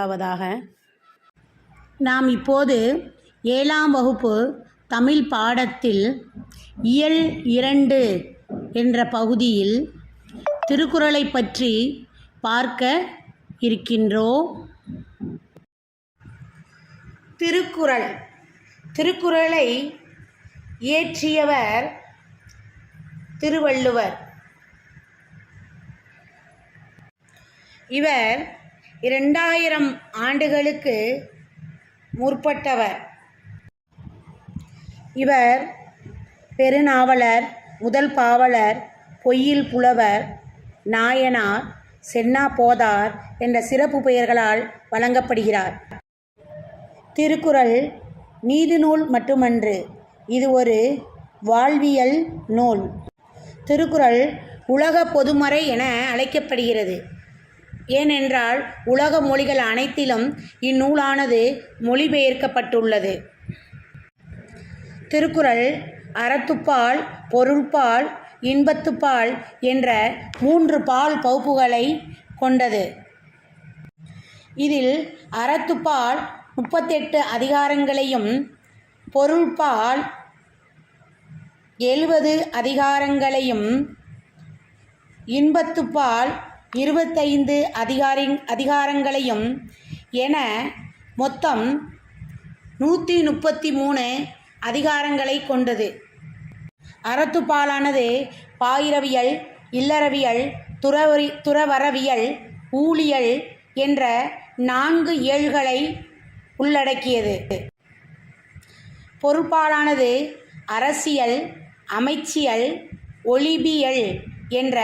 உண்டாவதாக. நாம் இப்போது 7ஆம் வகுப்பு தமிழ் பாடத்தில் இயல் 2 என்ற பகுதியில் திருக்குறளை பற்றி பார்க்க இருக்கின்றோம். திருக்குறளை இயற்றியவர் திருவள்ளுவர். இவர் 2000 ஆண்டுகளுக்கு முற்பட்டவர். இவர் பெருநாவலர், முதல் பாவலர், பொய்யில் புலவர், நாயனார், சென்னா போதார் என்ற சிறப்பு பெயர்களால் வழங்கப்படுகிறார். திருக்குறள் நீதி நூல் மட்டுமன்று, இது ஒரு வாழ்வியல் நூல். திருக்குறள் உலக பொதுமறை என அழைக்கப்படுகிறது. ஏனென்றால் உலக மொழிகள் அனைத்திலும் இந்நூலானது மொழிபெயர்க்கப்பட்டுள்ளது. திருக்குறள் அறத்துப்பால், பொருள்பால், இன்பத்துப்பால் என்ற 3 பால் பகுப்புகளை கொண்டது. இதில் அறத்துப்பால் 38 அதிகாரங்களையும், பொருள்பால் 70 அதிகாரங்களையும், இன்பத்துப்பால் 25 அதிகாரங்களையும் என மொத்தம் 133 அதிகாரங்களை கொண்டது. அறத்துப்பாலானது பாயிரவியல், இல்லறவியல், துறவறவியல், ஊழியல் என்ற 4 இயல்களை உள்ளடக்கியது. பொருள்பாலானது அரசியல், அமைச்சியல், ஒழிபியல் என்ற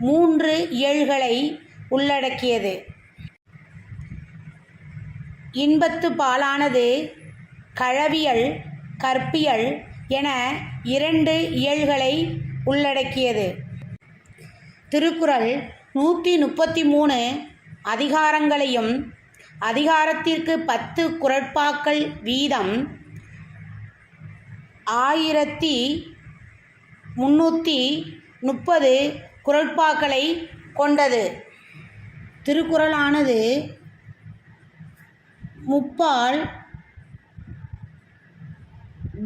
3 இயல்களை உள்ளடக்கியது. இன்பத்துப்பாலானது களவியல், கற்பியல் என 2 இயல்களை உள்ளடக்கியது. திருக்குறள் 133 அதிகாரங்களையும், அதிகாரத்திற்கு 10 குறட்பாக்கள் வீதம் 1330 குறட்பாக்களை கொண்டது. திருக்குறளானது முப்பால்,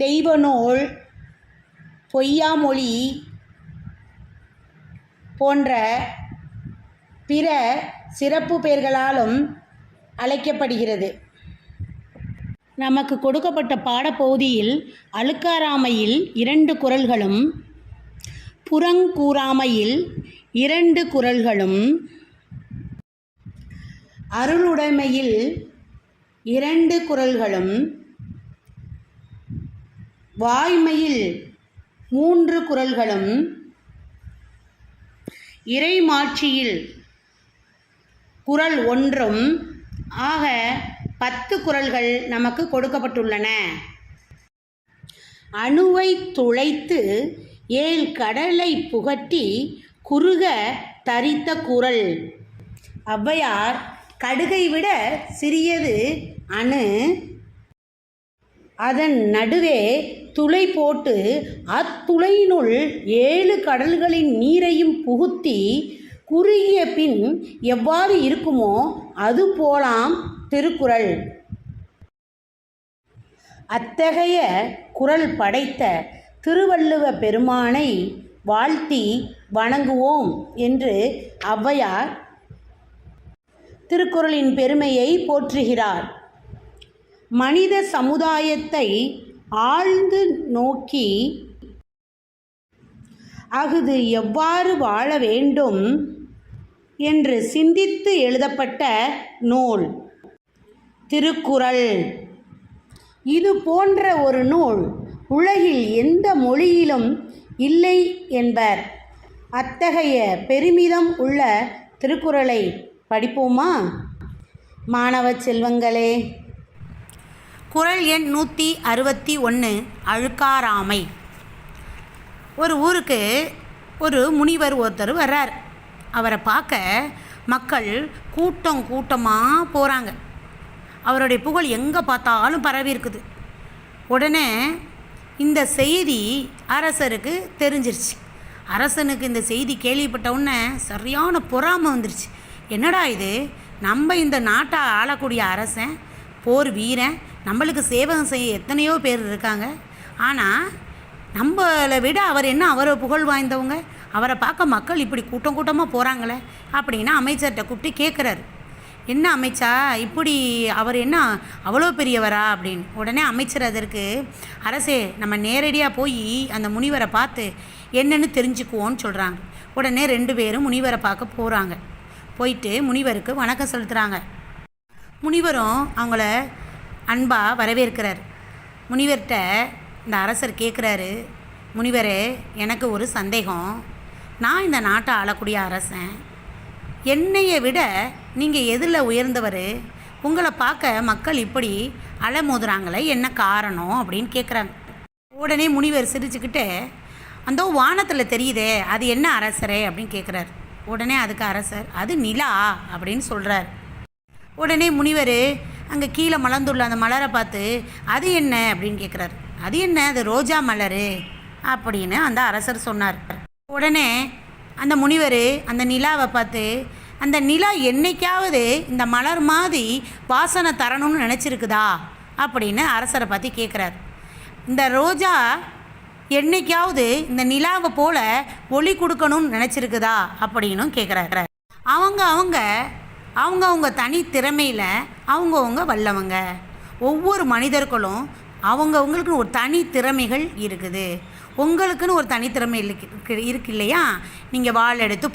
தெய்வநூல், பொய்யாமொழி போன்ற பிற சிறப்பு பெயர்களாலும் அழைக்கப்படுகிறது. நமக்கு கொடுக்கப்பட்ட பாடப்பகுதியில் அழுக்காராமையில் 2 குறள்களும், புறங்கூறாமையில் 2 குறள்களும், அருளுடைமையில் 2 குறள்களும், வாய்மையில் 3 குறள்களும், இறைமாட்சியில் குறள் 1ம் ஆக 10 குறள்கள் நமக்கு கொடுக்கப்பட்டுள்ளன. அணுவை துளைத்து 7 கடலை புகட்டி குறுக தரித்த குறள். ஔவையார் கடுகை விட சிறியது அணு, அதன் நடுவே துளை போட்டு அத்துளையினுள் 7 கடல்களின் நீரையும் புகுத்தி குறுகிய பின் எவ்வாறு இருக்குமோ அது போலாம் திருக்குறள். அத்தகைய குறள் படைத்த திருவள்ளுவ பெருமானை வாழ்த்தி வணங்குவோம் என்று ஔவையார் திருக்குறளின் பெருமையை போற்றுகிறார். மனித சமுதாயத்தை ஆழ்ந்து நோக்கி அஃது எவ்வாறு வாழ வேண்டும் என்று சிந்தித்து எழுதப்பட்ட நூல் திருக்குறள். இது போன்ற ஒரு நூல் உலகில் எந்த மொழியிலும் இல்லை என்பர். அத்தகைய பெருமிதம் உள்ள திருக்குறளை படிப்போமா? மாணவ செல்வங்களே, குறள் எண் 161 அழுக்காராமை. ஒரு ஊருக்கு ஒரு முனிவர் ஒருத்தர் வர்றார். அவரை பார்க்க மக்கள் கூட்டமாக போகிறாங்க. அவருடைய புகழ் எங்கே பார்த்தாலும் பரவி இருக்குது. உடனே இந்த செய்தி அரசருக்கு தெரிஞ்சிருச்சு. அரசனுக்கு இந்த செய்தி கேள்விப்பட்ட உடனே சரியான பொறாமை வந்துருச்சு. என்னடா இது, நம்ம இந்த நாட்டை ஆளக்கூடிய அரசன், போர் வீரன், நம்மளுக்கு சேவகம் செய்ய எத்தனையோ பேர் இருக்காங்க. ஆனால் நம்மளை விட அவர் என்ன அவரை புகழ் வாய்ந்தவங்க, அவரை பார்க்க மக்கள் இப்படி கூட்டம் கூட்டமாக போகிறாங்களே அப்படின்னு அமைச்சர்கிட்ட கூப்பிட்டு கேட்குறாரு. என்ன அமைச்சா இப்படி அவர் என்ன அவ்வளோ பெரியவரா அப்படின்னு. உடனே அமைச்சர் அதற்கு, அரசே நம்ம நேரடியாக போய் அந்த முனிவரை பார்த்து என்னென்னு தெரிஞ்சுக்குவோன்னு சொல்கிறாங்க. உடனே 2 பேரும் முனிவரை பார்க்க போகிறாங்க. போயிட்டு முனிவருக்கு வணக்கம் செலுத்துகிறாங்க. முனிவரும் அவங்கள அன்பாக வரவேற்கிறார். முனிவர்கிட்ட இந்த அரசர் கேட்குறாரு, முனிவரே எனக்கு ஒரு சந்தேகம். நான் இந்த நாட்டை ஆளக்கூடிய அரசன், என்னையை விட நீங்கள் எதில் உயர்ந்தவர்? உங்களை பார்க்க மக்கள் இப்படி அலமோதுறாங்களே, என்ன காரணம் அப்படின்னு கேட்குறாங்க. உடனே முனிவர் சிரிச்சுக்கிட்டு, அந்த வானத்தில் தெரியுதே அது என்ன அரசரே அப்படின்னு கேட்குறாரு. உடனே அதுக்கு அரசர், அது நிலா அப்படின்னு சொல்கிறார். உடனே முனிவர் அங்கே கீழே மலர்ந்துள்ள அந்த மலரை பார்த்து, அது என்ன அப்படின்னு கேட்குறாரு. அது என்ன, அது ரோஜா மலர் அப்படின்னு அந்த அரசர் சொன்னார். உடனே அந்த முனிவர் அந்த நிலாவை பார்த்து, அந்த நிலா என்னைக்காவது இந்த மலர் மாதிரி வாசனை தரணும்னு நினச்சிருக்குதா அப்படின்னு அரசரை பார்த்து கேட்குறார். இந்த ரோஜா என்னைக்காவது இந்த நிலாவை போல் ஒளி கொடுக்கணும்னு நினச்சிருக்குதா அப்படின்னு கேட்குறாரு. அவங்க தனி திறமையில் அவங்கவுங்க வல்லவங்க. ஒவ்வொரு மனிதர்களும் அவங்கவுங்களுக்குன்னு ஒரு தனி திறமைகள் இருக்குது. உங்களுக்குன்னு ஒரு தனித்திறமை இருக்கு இல்லையா? நீங்கள் வாள் எடுத்து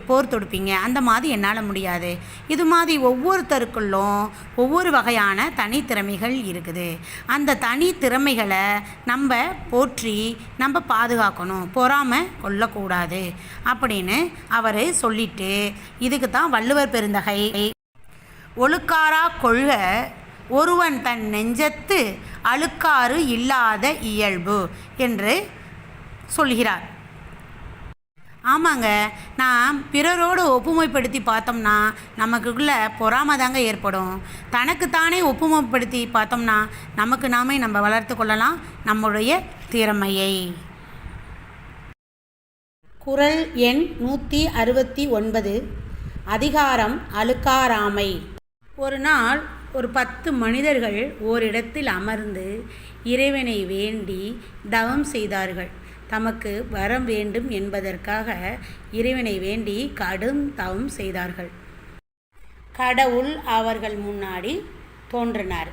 போர் தொடுப்பீங்க, அந்த மாதிரி என்னால் முடியாது. இது மாதிரி ஒவ்வொருத்தருக்குள்ளும் ஒவ்வொரு வகையான தனித்திறமைகள் இருக்குது. அந்த தனித்திறமைகளை நம்ம போற்றி நம்ம பாதுகாக்கணும், பொறாமை கொள்ளக்கூடாது அப்படின்னு அவர் சொல்லிட்டு, இதுக்கு தான் வள்ளுவர் பெருந்தகை ஒழுக்காரா கொள்க ஒருவன் தன் நெஞ்சத்து அழுக்காறு இல்லாத இயல்பு என்று சொல்கிறார். ஆமாங்க, நான் பிறரோடு ஒப்புமைப்படுத்தி பார்த்தோம்னா நமக்குள்ள பொறாமை தாங்க ஏற்படும். தனக்குத்தானே ஒப்புமைப்படுத்தி பார்த்தோம்னா நமக்கு நாமே நம்ம வளர்த்து கொள்ளலாம் நம்முடைய திறமையை. குறள் எண் 169. அதிகாரம் அழுக்காராமை. ஒரு நாள் ஒரு 10 மனிதர்கள் ஓரிடத்தில் அமர்ந்து இறைவனை வேண்டி தவம் செய்தார்கள். தமக்கு வரம் வேண்டும் என்பதற்காக இறைவனை வேண்டி கடும் தவம் செய்தார்கள். கடவுள் அவர்கள் முன்னாடி தோன்றினார்.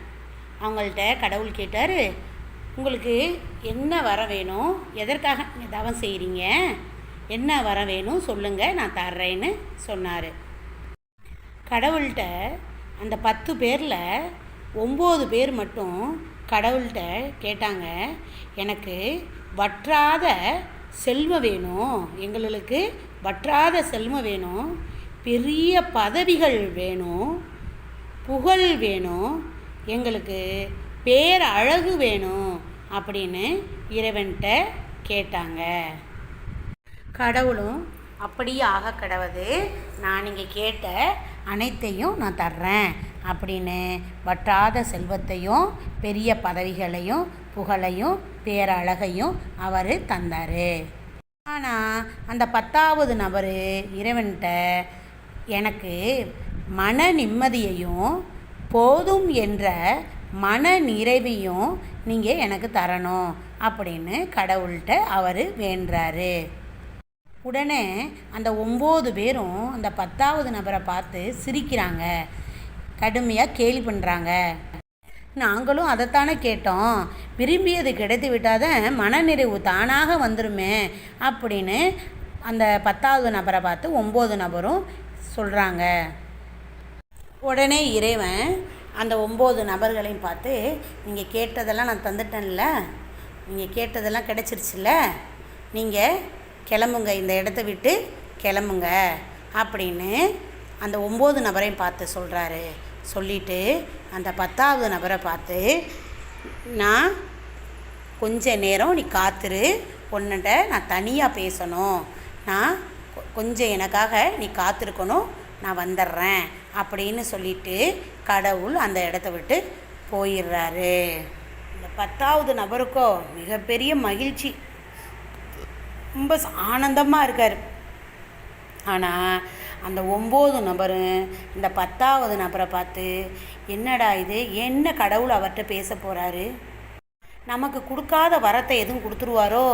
அவங்கள்ட்ட கடவுள் கேட்டார், உங்களுக்கு என்ன வர வேணும், எதற்காக நீங்கள் தவம் செய்கிறீங்க, என்ன வர வேணும் சொல்லுங்கள், நான் தர்றேன்னு சொன்னார். கடவுள்கிட்ட அந்த 10 பேரில் 9 பேர் மட்டும் கடவுள்கிட்ட கேட்டாங்க, எனக்கு வற்றாத செல்வம் வேணும், எங்களுக்கு வற்றாத செல்வம் வேணும், பெரிய பதவிகள் வேணும், புகழ் வேணும், எங்களுக்கு பேரழகு வேணும் அப்படின்னு இறைவன்கிட்ட கேட்டாங்க. கடவுளும் அப்படியே ஆக கடவுது, நான் நீங்கள் கேட்ட அனைத்தையும் நான் தர்றேன் அப்படின்னு வற்றாத செல்வத்தையும் பெரிய பதவிகளையும் புகழையும் பேரழகையும் அவர் தந்தார். ஆனால் அந்த 10வது நபர் இறைவன்கிட்ட எனக்கு மன நிம்மதியையும் போதும் என்ற மன நிறைவையும் நீங்கள் எனக்கு தரணும் அப்படின்னு கடவுள்கிட்ட அவர் வேண்டுறாரு. உடனே அந்த 9 பேரும் அந்த 10வது நபரை பார்த்து சிரிக்கிறாங்க, கடுமையாக கேலி பண்ணுறாங்க. நாங்களும் அதைத்தானே கேட்டோம், விரும்பியது கிடைத்து விட்டாதான் மனநிறைவு தானாக வந்துருமே அப்படின்னு அந்த 10வது நபரை பார்த்து 9 நபரும் சொல்கிறாங்க. உடனே இறைவன் அந்த 9 நபர்களையும் பார்த்து, நீங்கள் கேட்டதெல்லாம் நான் தந்துட்டேன்ல, நீங்கள் கேட்டதெல்லாம் கிடச்சிருச்சுல்ல, நீங்கள் கிளம்புங்க, இந்த இடத்த விட்டு கிளம்புங்க அப்படின்னு அந்த 9 நபரையும் பார்த்து சொல்கிறாரு. சொல்லிவிட்டு அந்த 10வது நபரை பார்த்து, நான் கொஞ்ச நேரம் நீ காத்துரு, உன்னிட்ட நான் தனியாக பேசணும், நான் கொஞ்சம் எனக்காக நீ காத்திருக்கணும், நான் வந்துடுறேன் அப்படின்னு சொல்லிட்டு கடவுள் அந்த இடத்த விட்டு போயிடுறாரு. இந்த 10வது நபருக்கோ மிகப்பெரிய மகிழ்ச்சி, ரொம்ப ஆனந்தமாக இருக்கார். ஆனால் அந்த 9 நபரும் இந்த 10வது நபரை பார்த்து, என்னடா இது, என்ன கடவுள் அவர்கிட்ட பேச போகிறாரு, நமக்கு கொடுக்காத வரத்தை எதுவும் கொடுத்துருவாரோ,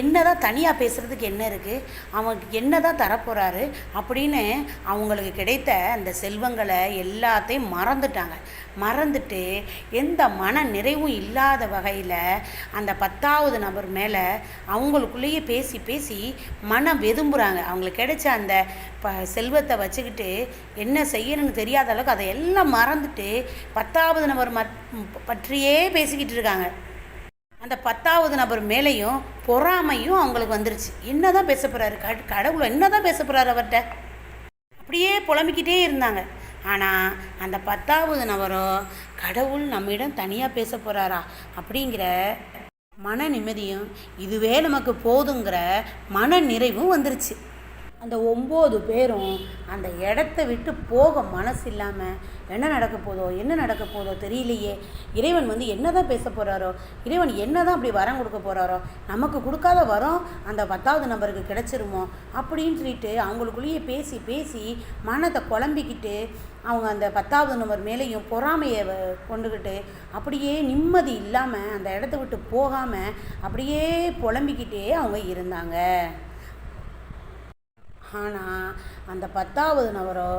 என்ன தான் தனியாக பேசுகிறதுக்கு என்ன இருக்குது, அவனுக்கு என்ன தான் தரப்போகிறாரு அப்படின்னு அவங்களுக்கு கிடைத்த அந்த செல்வங்களை எல்லாத்தையும் மறந்துட்டு எந்த மன நிறைவும் இல்லாத வகையில் அந்த 10வது நபர் மேலே அவங்களுக்குள்ளேயே பேசி மனம் வெதும்புகிறாங்க. அவங்களுக்கு கிடைச்ச அந்த செல்வத்தை வச்சுக்கிட்டு என்ன செய்யணும்னு தெரியாத அளவுக்கு அதை எல்லாம் மறந்துட்டு 10வது நபர் பற்றியே பேசிக்கிட்டு இருக்காங்க. அந்த 10வது நபர் மேலேயும் பொறாமையும் அவங்களுக்கு வந்துருச்சு. என்ன தான் பேச போகிறாரு, கடவுள் என்ன தான் பேச போகிறாரு அவர்கிட்ட, அப்படியே புலம்பிக்கிட்டே இருந்தாங்க. ஆனால் அந்த 10வது நபரோ கடவுள் நம்மிடம் தனியாக பேச போகிறாரா அப்படிங்கிற மன நிம்மதியும் இதுவே நமக்கு போதுங்கிற மன நிறைவும் வந்துருச்சு. அந்த 9 பேரும் அந்த இடத்த விட்டு போக மனசு இல்லாமல் என்ன நடக்க போதோ தெரியலையே, இறைவன் என்ன தான் பேச போகிறாரோ, இறைவன் என்ன தான் அப்படி வரம் கொடுக்க போகிறாரோ, நமக்கு கொடுக்காத வரம் அந்த 10வது நபருக்கு கிடச்சிருமோ அப்படின்னு சொல்லிட்டு அவங்களுக்குள்ளேயே பேசி மனத்தை குழம்பிக்கிட்டு அவங்க அந்த 10வது நபர் மேலேயும் பொறாமையை கொண்டுக்கிட்டு அப்படியே நிம்மதி இல்லாமல் அந்த இடத்த விட்டு போகாமல் அப்படியே புலம்பிக்கிட்டே அவங்க இருந்தாங்க. ஆனால் அந்த 10வது நபரோ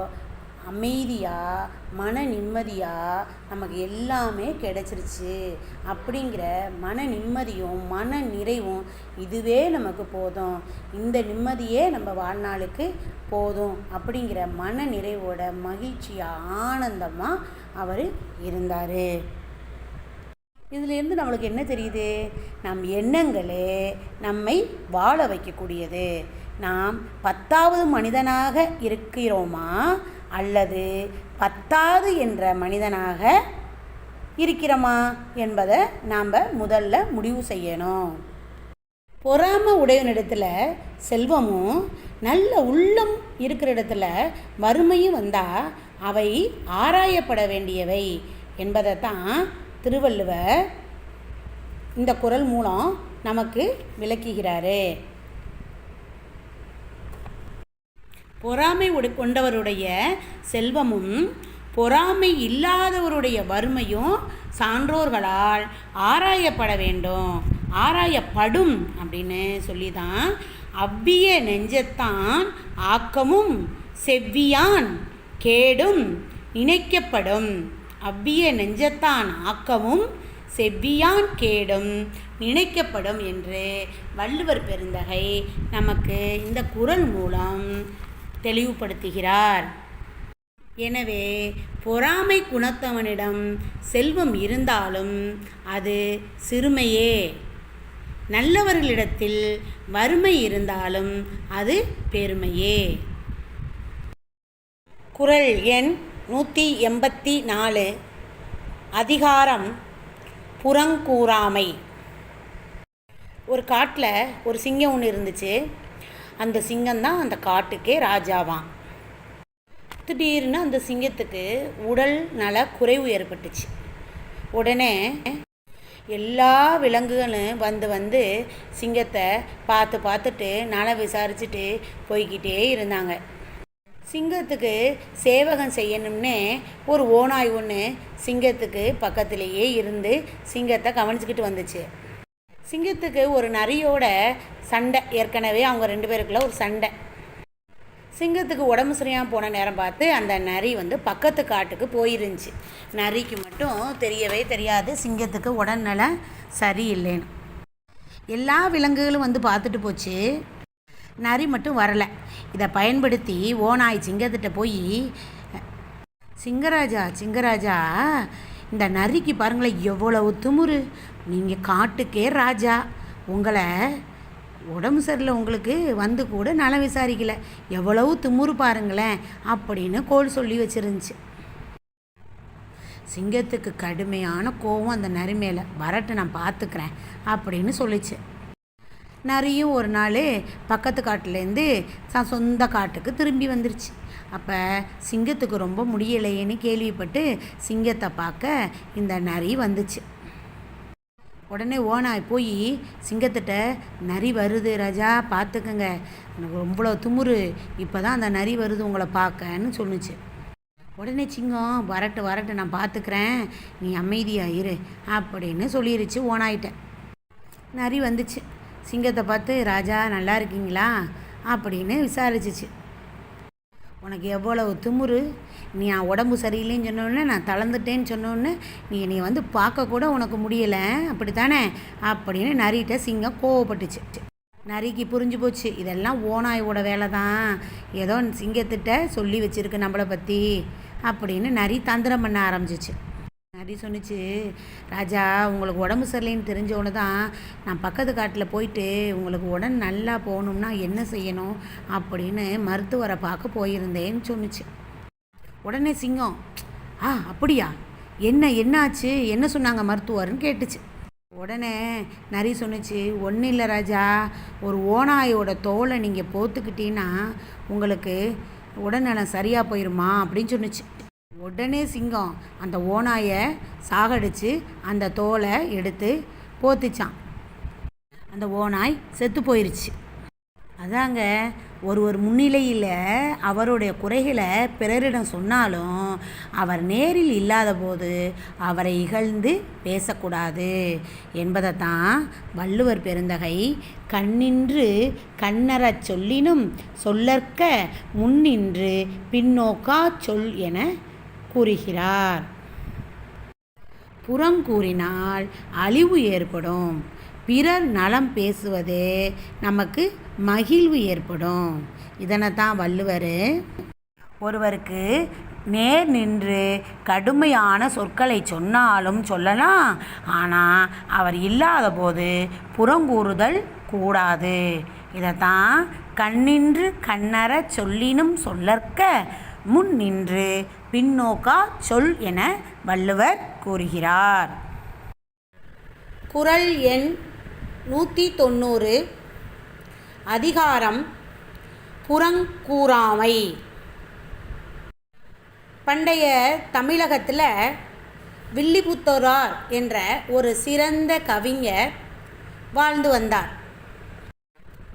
அமைதியாக மன நிம்மதியாக நமக்கு எல்லாமே கிடைச்சிருச்சு அப்படிங்கிற மன நிம்மதியும் மன நிறைவும் இதுவே நமக்கு போதும், இந்த நிம்மதியே நம்ம வாழ்நாளுக்கு போதும் அப்படிங்கிற மன நிறைவோட மகிழ்ச்சியாக ஆனந்தமாக அவர் இருந்தார். இதிலேருந்து நம்மளுக்கு என்ன தெரியுது, நம் எண்ணங்களே நம்மை வாழ வைக்கக்கூடியது. நாம் 10வது மனிதனாக இருக்கிறோமா அல்லது 10வது என்ற மனிதனாக இருக்கிறோமா என்பதை நாம் முதல்ல முடிவு செய்யணும். பொறாமை உடையவனிடத்தில் செல்வமும் நல்ல உள்ளம் இருக்கிற இடத்துல வறுமையும் வந்தால் அவை ஆராயப்பட வேண்டியவை என்பதை தான் திருவள்ளுவர் இந்த குறள் மூலம் நமக்கு விளக்குகிறாரு. பொறாமை கொண்டவருடைய செல்வமும் பொறாமை இல்லாதவருடைய வறுமையும் சான்றோர்களால் ஆராயப்படும் அப்படின்னு சொல்லி தான் அவ்விய நெஞ்சத்தான் ஆக்கமும் செவ்வியான் கேடும் நினைக்கப்படும். அவ்விய நெஞ்சத்தான் ஆக்கமும் செவ்வியான் கேடும் நினைக்கப்படும் என்று வள்ளுவர் பெருந்தகை நமக்கு இந்த குறள் மூலம் தெளிவுபடுத்துகிறார். எனவே பொறாமை குணத்தவனிடம் செல்வம் இருந்தாலும் அது சிறுமையே, நல்லவர்களிடத்தில் வறுமை இருந்தாலும் அது பெருமையே. குறள் எண் 184. அதிகாரம் புறங்கூறாமை. ஒரு காட்டில் ஒரு சிங்கம் ஒன்று இருந்துச்சு. அந்த சிங்கம்தான் அந்த காட்டுக்கே ராஜாவாம். திடீர்னு அந்த சிங்கத்துக்கு உடல் நல குறைவு ஏற்பட்டுச்சு. உடனே எல்லா விலங்குகளும் வந்து சிங்கத்தை பார்த்துட்டு நலம் விசாரிச்சுட்டு போய்கிட்டே இருந்தாங்க. சிங்கத்துக்கு சேவகம் செய்யணும்னு ஒரு ஓநாய் ஒன்று சிங்கத்துக்கு பக்கத்திலேயே இருந்து சிங்கத்தை கவனிச்சுக்கிட்டு வந்துச்சு. சிங்கத்துக்கு ஒரு நரியோட சண்டை, ஏற்கனவே அவங்க 2 பேருக்குள்ள ஒரு சண்டை. சிங்கத்துக்கு உடம்பு சரியாக போன நேரம் பார்த்து அந்த நரி பக்கத்து காட்டுக்கு போயிருந்துச்சு. நரிக்கு மட்டும் தெரியவே தெரியாது சிங்கத்துக்கு உடல்நலம் சரியில்லைன்னு. எல்லா விலங்குகளும் பார்த்துட்டு போச்சு, நரி மட்டும் வரலை. இதை பயன்படுத்தி ஓநாய் சிங்கத்திட்ட போய், சிங்கராஜா இந்த நரிக்கு பாருங்களேன் எவ்வளவு திமுரு, நீங்கள் காட்டுக்கே ராஜா, உங்களை உடம்பு சரியில்லை, உங்களுக்கு கூட நலம் விசாரிக்கலை, எவ்வளவு திமுரு பாருங்களேன் அப்படின்னு கோல் சொல்லி வச்சிருந்துச்சு. சிங்கத்துக்கு கடுமையான கோபம் அந்த நரி மேலே, வரட்டு நான் பார்த்துக்கிறேன் அப்படின்னு சொல்லிச்சு. நரியும் ஒரு நாள் பக்கத்து காட்டிலேருந்து சொந்த காட்டுக்கு திரும்பி வந்துருச்சு. அப்போ சிங்கத்துக்கு ரொம்ப முடியலையேன்னு கேள்விப்பட்டு சிங்கத்தை பார்க்க இந்த நரி வந்துச்சு. உடனே ஓனாய் போய் சிங்கத்திட்ட நரி வருது ராஜா பார்த்துக்குங்க, எனக்கு ரொம்ப துமுறு, இப்போ தான் அந்த நரி வருது உங்களை பார்க்கன்னு சொன்னுச்சு. உடனே சிங்கம் வரட்டு வரட்டு நான் பார்த்துக்கிறேன், நீ அமைதியாக இரு அப்படின்னு சொல்லிருச்சு ஓனாயிட்ட. நரி வந்துச்சு சிங்கத்தை பார்த்து, ராஜா நல்லா இருக்கீங்களா அப்படின்னு விசாரிச்சிச்சு. உனக்கு எவ்வளவு திமுரு, நீ உடம்பு சரியில்லைன்னு சொன்னோடனே நான் தளர்ந்துட்டேன்னு சொன்னோடனே நீ என்னை வந்து பார்க்கக்கூட உனக்கு முடியலை அப்படித்தானே அப்படின்னு நரிகிட்ட சிங்கம் கோவப்பட்டுச்சு. நரிக்கு புரிஞ்சு போச்சு, இதெல்லாம் ஓனாயோட வேலை தான், ஏதோ சிங்கத்திட்ட சொல்லி வச்சுருக்கு நம்மளை பற்றி அப்படின்னு நரி தந்திரம் பண்ண ஆரம்பிச்சிச்சு. நரி சொன்னிச்சு, ராஜா உங்களுக்கு உடம்பு சரியில்லைன்னு தெரிஞ்சவொன்னு தான் நான் பக்கத்து காட்டில் போயிட்டு உங்களுக்கு உடம்பு நல்லா போகணும்னா என்ன செய்யணும் அப்படின்னு மருத்துவரை பார்க்க போயிருந்தேன்னு சொன்னிச்சு. உடனே சிங்கம், அப்படியா, என்னாச்சு, என்ன சொன்னாங்க மருத்துவர்னு கேட்டுச்சு. உடனே நரி சொன்னிச்சு, ஒன்றும் இல்லை ராஜா, ஒரு ஓனாயோட தோலை நீங்கள் போத்துக்கிட்டீங்கன்னா உங்களுக்கு உடல்நலம் சரியாக போயிடுமா அப்படின்னு சொன்னிச்சு. உடனே சிங்கம் அந்த ஓனாயை சாகடிச்சு அந்த தோலை எடுத்து போத்துச்சான். அந்த ஓனாய் செத்து போயிருச்சு. அதாங்க, ஒருவர் முன்னிலையில் அவருடைய குறைகளை பிறரிடம் சொன்னாலும் அவர் நேரில் இல்லாத போது அவரை இகழ்ந்து பேசக்கூடாது என்பதை தான் வள்ளுவர் பெருந்தகை கண்ணின்று கண்ணறச் சொல்லினும் சொல்லற்க முன்னின்று பின்னோக்கா சொல் என கூறுகிறார். புறங்கூறினால் அழிவு ஏற்படும், பிறர் நலம் பேசுவது நமக்கு மகிழ்வு ஏற்படும். இதனை தான் வள்ளுவர் ஒருவருக்கு நேர் நின்று கடுமையான சொற்களை சொன்னாலும் சொல்லலாம், ஆனால் அவர் இல்லாத போது புறங்கூறுதல் கூடாது. இதைத்தான் கண்ணின்று கண்ணற சொல்லினும் சொல்லற்க முன் நின்று பின்னோக்கா சொல் என வள்ளுவர் கூறுகிறார். குறள் எண் 190. அதிகாரம் புறங்கூறாமை. பண்டைய தமிழகத்தில் வில்லிபுத்தூரார் என்ற ஒரு சிறந்த கவிஞர் வாழ்ந்து வந்தார்.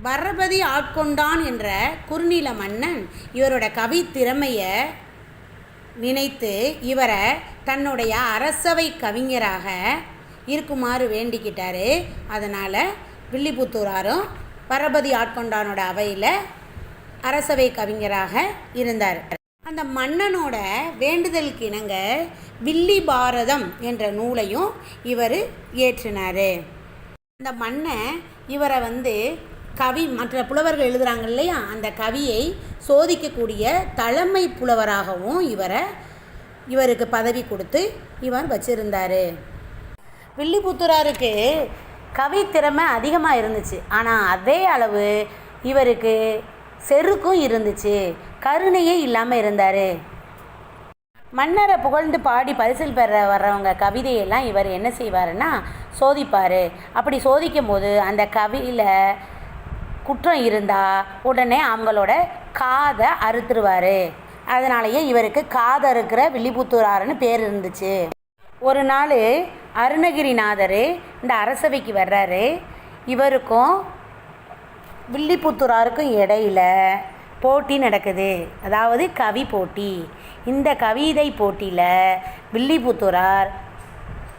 பரபதி ஆட்கொண்டான் என்ற குறுநில மன்னன் இவரோட கவி திறமையை நினைத்து இவரை தன்னுடைய அரசவை கவிஞராக இருக்குமாறு வேண்டிக்கிட்டார். அதனால் வில்லிபுத்தூராரும் பரபதி ஆட்கொண்டானோட அவையில் அரசவை கவிஞராக இருந்தார். அந்த மன்னனோட வேண்டுதலுக்கு இணங்க வில்லி பாரதம் என்ற நூலையும் இவர் இயற்றினார். அந்த மன்னன் இவரை கவி மற்ற புலவர்கள் எழுதுகிறாங்க இல்லையா, அந்த கவியை சோதிக்கக்கூடிய தலைமை புலவராகவும் இவருக்கு பதவி கொடுத்து இவர் வச்சிருந்தார். வில்லிபுத்தூராருக்கு கவி திறமை அதிகமாக இருந்துச்சு, ஆனால் அதே அளவு இவருக்கு செருக்கும் இருந்துச்சு, கருணையே இல்லாமல் இருந்தார். மன்னரை புகழ்ந்து பாடி பரிசில் பெற வர்றவங்க கவிதையெல்லாம் இவர் என்ன செய்வாருன்னா சோதிப்பார். அப்படி சோதிக்கும் போது அந்த கவியில் குற்றம் இருந்தால் உடனே அவங்களோட காதை அறுத்துருவார். அதனாலேயே இவருக்கு காதை அறுக்கிற வில்லிபுத்தூரார்னு பேர் இருந்துச்சு. ஒரு நாள் அருணகிரிநாதர் இந்த அரசவைக்கு வர்றாரு. இவருக்கும் வில்லிபுத்தூராருக்கும் இடையில் போட்டி நடக்குது, அதாவது கவி போட்டி. இந்த கவிதை போட்டியில் வில்லிபுத்தூரார்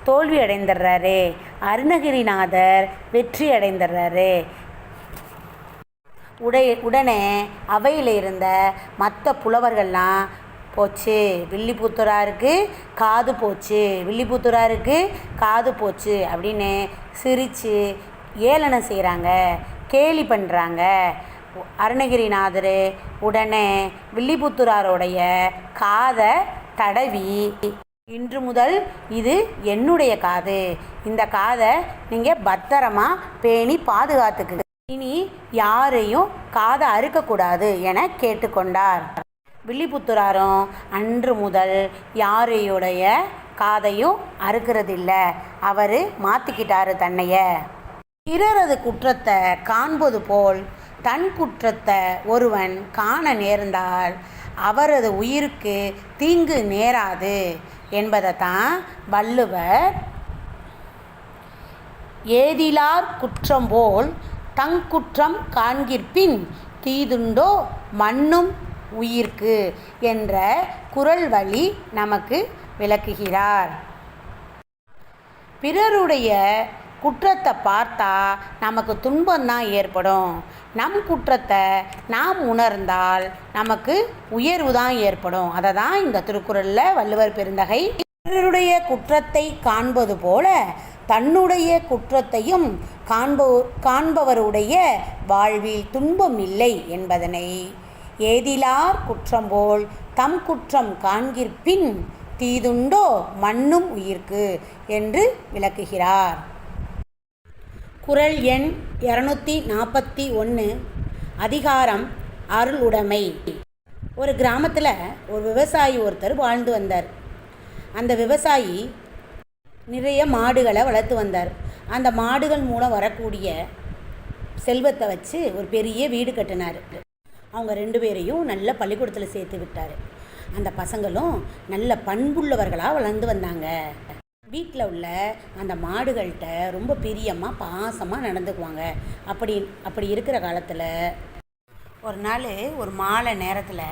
தோல்வி அடைந்துடுறாரு, அருணகிரிநாதர் வெற்றி அடைந்துடுறாரு. உடனே அவையில் இருந்த மற்ற புலவர்கள்லாம் போச்சு, வில்லிபுத்தூராருக்கு காது போச்சு, வில்லிபுத்தூராருக்கு காது போச்சு அப்படின்னு சிரித்து ஏளனம் செய்கிறாங்க, கேலி பண்ணுறாங்க. அருணகிரிநாதர் உடனே வில்லிபுத்தூராருடைய காதை தடவி, இன்று முதல் இது என்னுடைய காது, இந்த காதை நீங்கள் பத்திரமா பேணி பாதுகாத்துக்கு, இனி யாரையும் காதை அறுக்கக்கூடாது என கேட்டுக்கொண்டார். வில்லிபுத்தூராரும் அன்று முதல் யாரையுடைய காதையும் அறுக்கிறதில்ல, அவர் மாற்றிக்கிட்டாரு தன்னைய. பிறரது குற்றத்தை காண்பது போல் தன் குற்றத்தை ஒருவன் காண நேர்ந்தால் அவரது உயிருக்கு தீங்கு நேராது என்பதை தான் வள்ளுவர் ஏதிலார் குற்றம் போல் தங்குற்றம் காண்கிற்பின் தீதுண்டோ மண்ணும் உயிர்க்கு என்ற குறள் வழி நமக்கு விளக்குகிறார். பிறருடைய குற்றத்தை பார்த்தா நமக்கு துன்பம்தான் ஏற்படும். நம் குற்றத்தை நாம் உணர்ந்தால் நமக்கு உயர்வு தான் ஏற்படும். அதை தான் இந்த திருக்குறளில் வள்ளுவர் பெருந்தகை பிறருடைய குற்றத்தை காண்பது போல தன்னுடைய குற்றத்தையும் காண்பவருடைய வாழ்வில் துன்பம் இல்லை என்பதனை ஏதிலார் குற்றம் போல் தம் குற்றம் காண்கிற்பின் தீதுண்டோ மண்ணும் உயிர்க்கு என்று விளக்குகிறார். குறள் எண் 241 அதிகாரம் அருளுடைமை. ஒரு கிராமத்தில் ஒரு விவசாயி ஒருத்தர் வாழ்ந்து வந்தார். அந்த விவசாயி நிறைய மாடுகளை வளர்த்து வந்தார். அந்த மாடுகள் மூலம் வரக்கூடிய செல்வத்தை வச்சு ஒரு பெரிய வீடு கட்டினார். அவங்க 2 பேரையும் நல்ல பள்ளிக்கூடத்தில் சேர்த்து விட்டார். அந்த பசங்களும் நல்ல பண்புள்ளவர்களாக வளர்ந்து வந்தாங்க. வீட்டில் உள்ள அந்த மாடுகள்கிட்ட ரொம்ப பிரியமாக பாசமாக நடந்துக்குவாங்க. அப்படி இருக்கிற காலத்தில் ஒரு நாள் ஒரு மாலை நேரத்தில்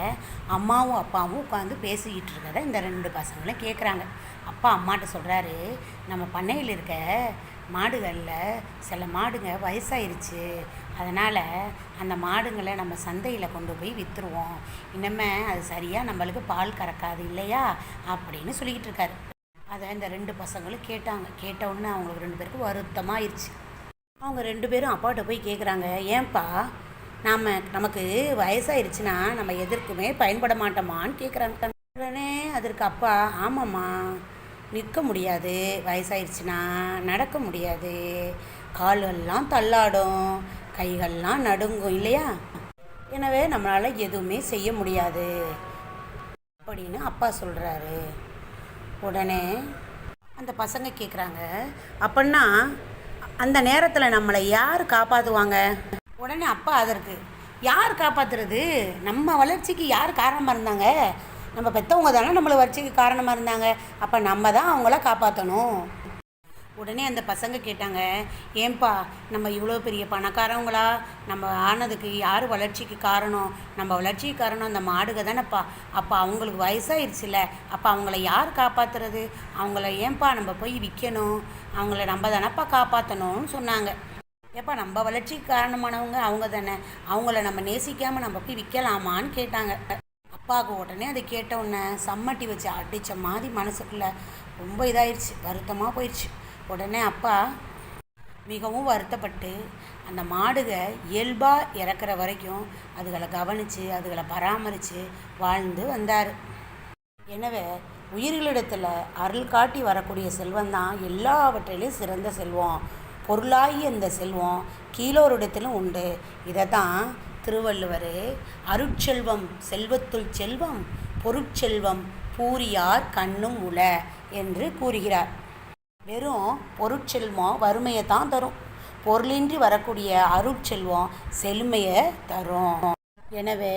அம்மாவும் அப்பாவும் உட்காந்து பேசிக்கிட்டு இருக்கிறத இந்த 2 பசங்களும் கேட்குறாங்க. அப்பா அம்மாட்ட சொல்கிறாரு, நம்ம பண்ணையில் இருக்க மாடுகளில் சில மாடுங்க வயசாயிருச்சு, அதனால் அந்த மாடுங்களை நம்ம சந்தையில் கொண்டு போய் விற்றுருவோம், இன்னமே அது சரியாக நம்மளுக்கு பால் கறக்காது இல்லையா அப்படின்னு சொல்லிக்கிட்டு இருக்காரு. அதை இந்த 2 பசங்களும் கேட்டாங்க. கேட்ட உடனே அவங்களுக்கு 2 பேருக்கு வருத்தமாகிருச்சு. அவங்க 2 பேரும் அப்பாட்ட போய் கேட்குறாங்க, ஏன்பா நமக்கு வயசாயிருச்சுன்னா நம்ம எதற்குமே பயன்பட மாட்டோமான்னு கேட்குறாங்க. உடனே அதற்கு அப்பா, ஆமாம்மா, நிற்க முடியாது, வயசாயிருச்சுன்னா நடக்க முடியாது, கால்கள்லாம் தள்ளாடும், கைகள்லாம் நடுங்கும் இல்லையா, எனவே நம்மளால் எதுவுமே செய்ய முடியாது அப்படின்னு அப்பா சொல்கிறாரு. உடனே அந்த பசங்க கேட்குறாங்க, அப்படின்னா அந்த நேரத்தில் நம்மளை யார் காப்பாற்றுவாங்க? உடனே அப்பா அதற்கு, யார் காப்பாற்றுறது? நம்ம வளர்ச்சிக்கு யார் காரணமாக இருந்தாங்க? நம்ம பெற்றவங்க தானே நம்மளை வளர்ச்சிக்கு காரணமாக இருந்தாங்க, அப்போ நம்ம தான் அவங்கள காப்பாற்றணும். உடனே அந்த பசங்க கேட்டாங்க, ஏன்பா நம்ம இவ்வளோ பெரிய பணக்காரவங்களா நம்ம ஆனதுக்கு யார் வளர்ச்சிக்கு காரணம்? நம்ம வளர்ச்சிக்கு காரணம் அந்த மாடுக தானேப்பா. அப்போ அவங்களுக்கு வயசாகிடுச்சுல, அப்போ அவங்கள யார் காப்பாற்றுறது? அவங்கள ஏன்பா நம்ம போய் விற்கணும்? அவங்கள நம்ம தானேப்பா காப்பாற்றணும்னு சொன்னாங்க. ஏப்பா நம்ம வளர்ச்சிக்கு காரணமானவங்க அவங்க தானே, அவங்கள நம்ம நேசிக்காமல் நம்ம போய் விற்கலாமான்னு கேட்டாங்க. அப்பாவுக்கு உடனே அதை கேட்ட உடனே சம்மட்டி வச்சு அடித்த மாதிரி மனசுக்குள்ளே ரொம்ப இதாகிடுச்சு, வருத்தமாக போயிடுச்சு. உடனே அப்பா மிகவும் வருத்தப்பட்டு அந்த மாடுக இயல்பாக இறக்குற வரைக்கும் அதுகளை கவனித்து அதுகளை பராமரித்து வாழ்ந்து வந்தார். எனவே உயிர்களிடத்தில் அருள் காட்டி வரக்கூடிய செல்வம் தான் எல்லாவற்றிலையும் சிறந்த செல்வம். பொருளாகி அந்த செல்வம் கீழோரிடத்திலும் உண்டு. இதை தான் திருவள்ளுவர் அருட்செல்வம் செல்வத்துள் செல்வம் பொருட்செல்வம் பூரியார் கண்ணும் உள என்று கூறுகிறார். வெறும் பொருட்செல்வம் வறுமையை தான் தரும், பொருளின்றி வரக்கூடிய அருட்செல்வம் செழுமையை தரும். எனவே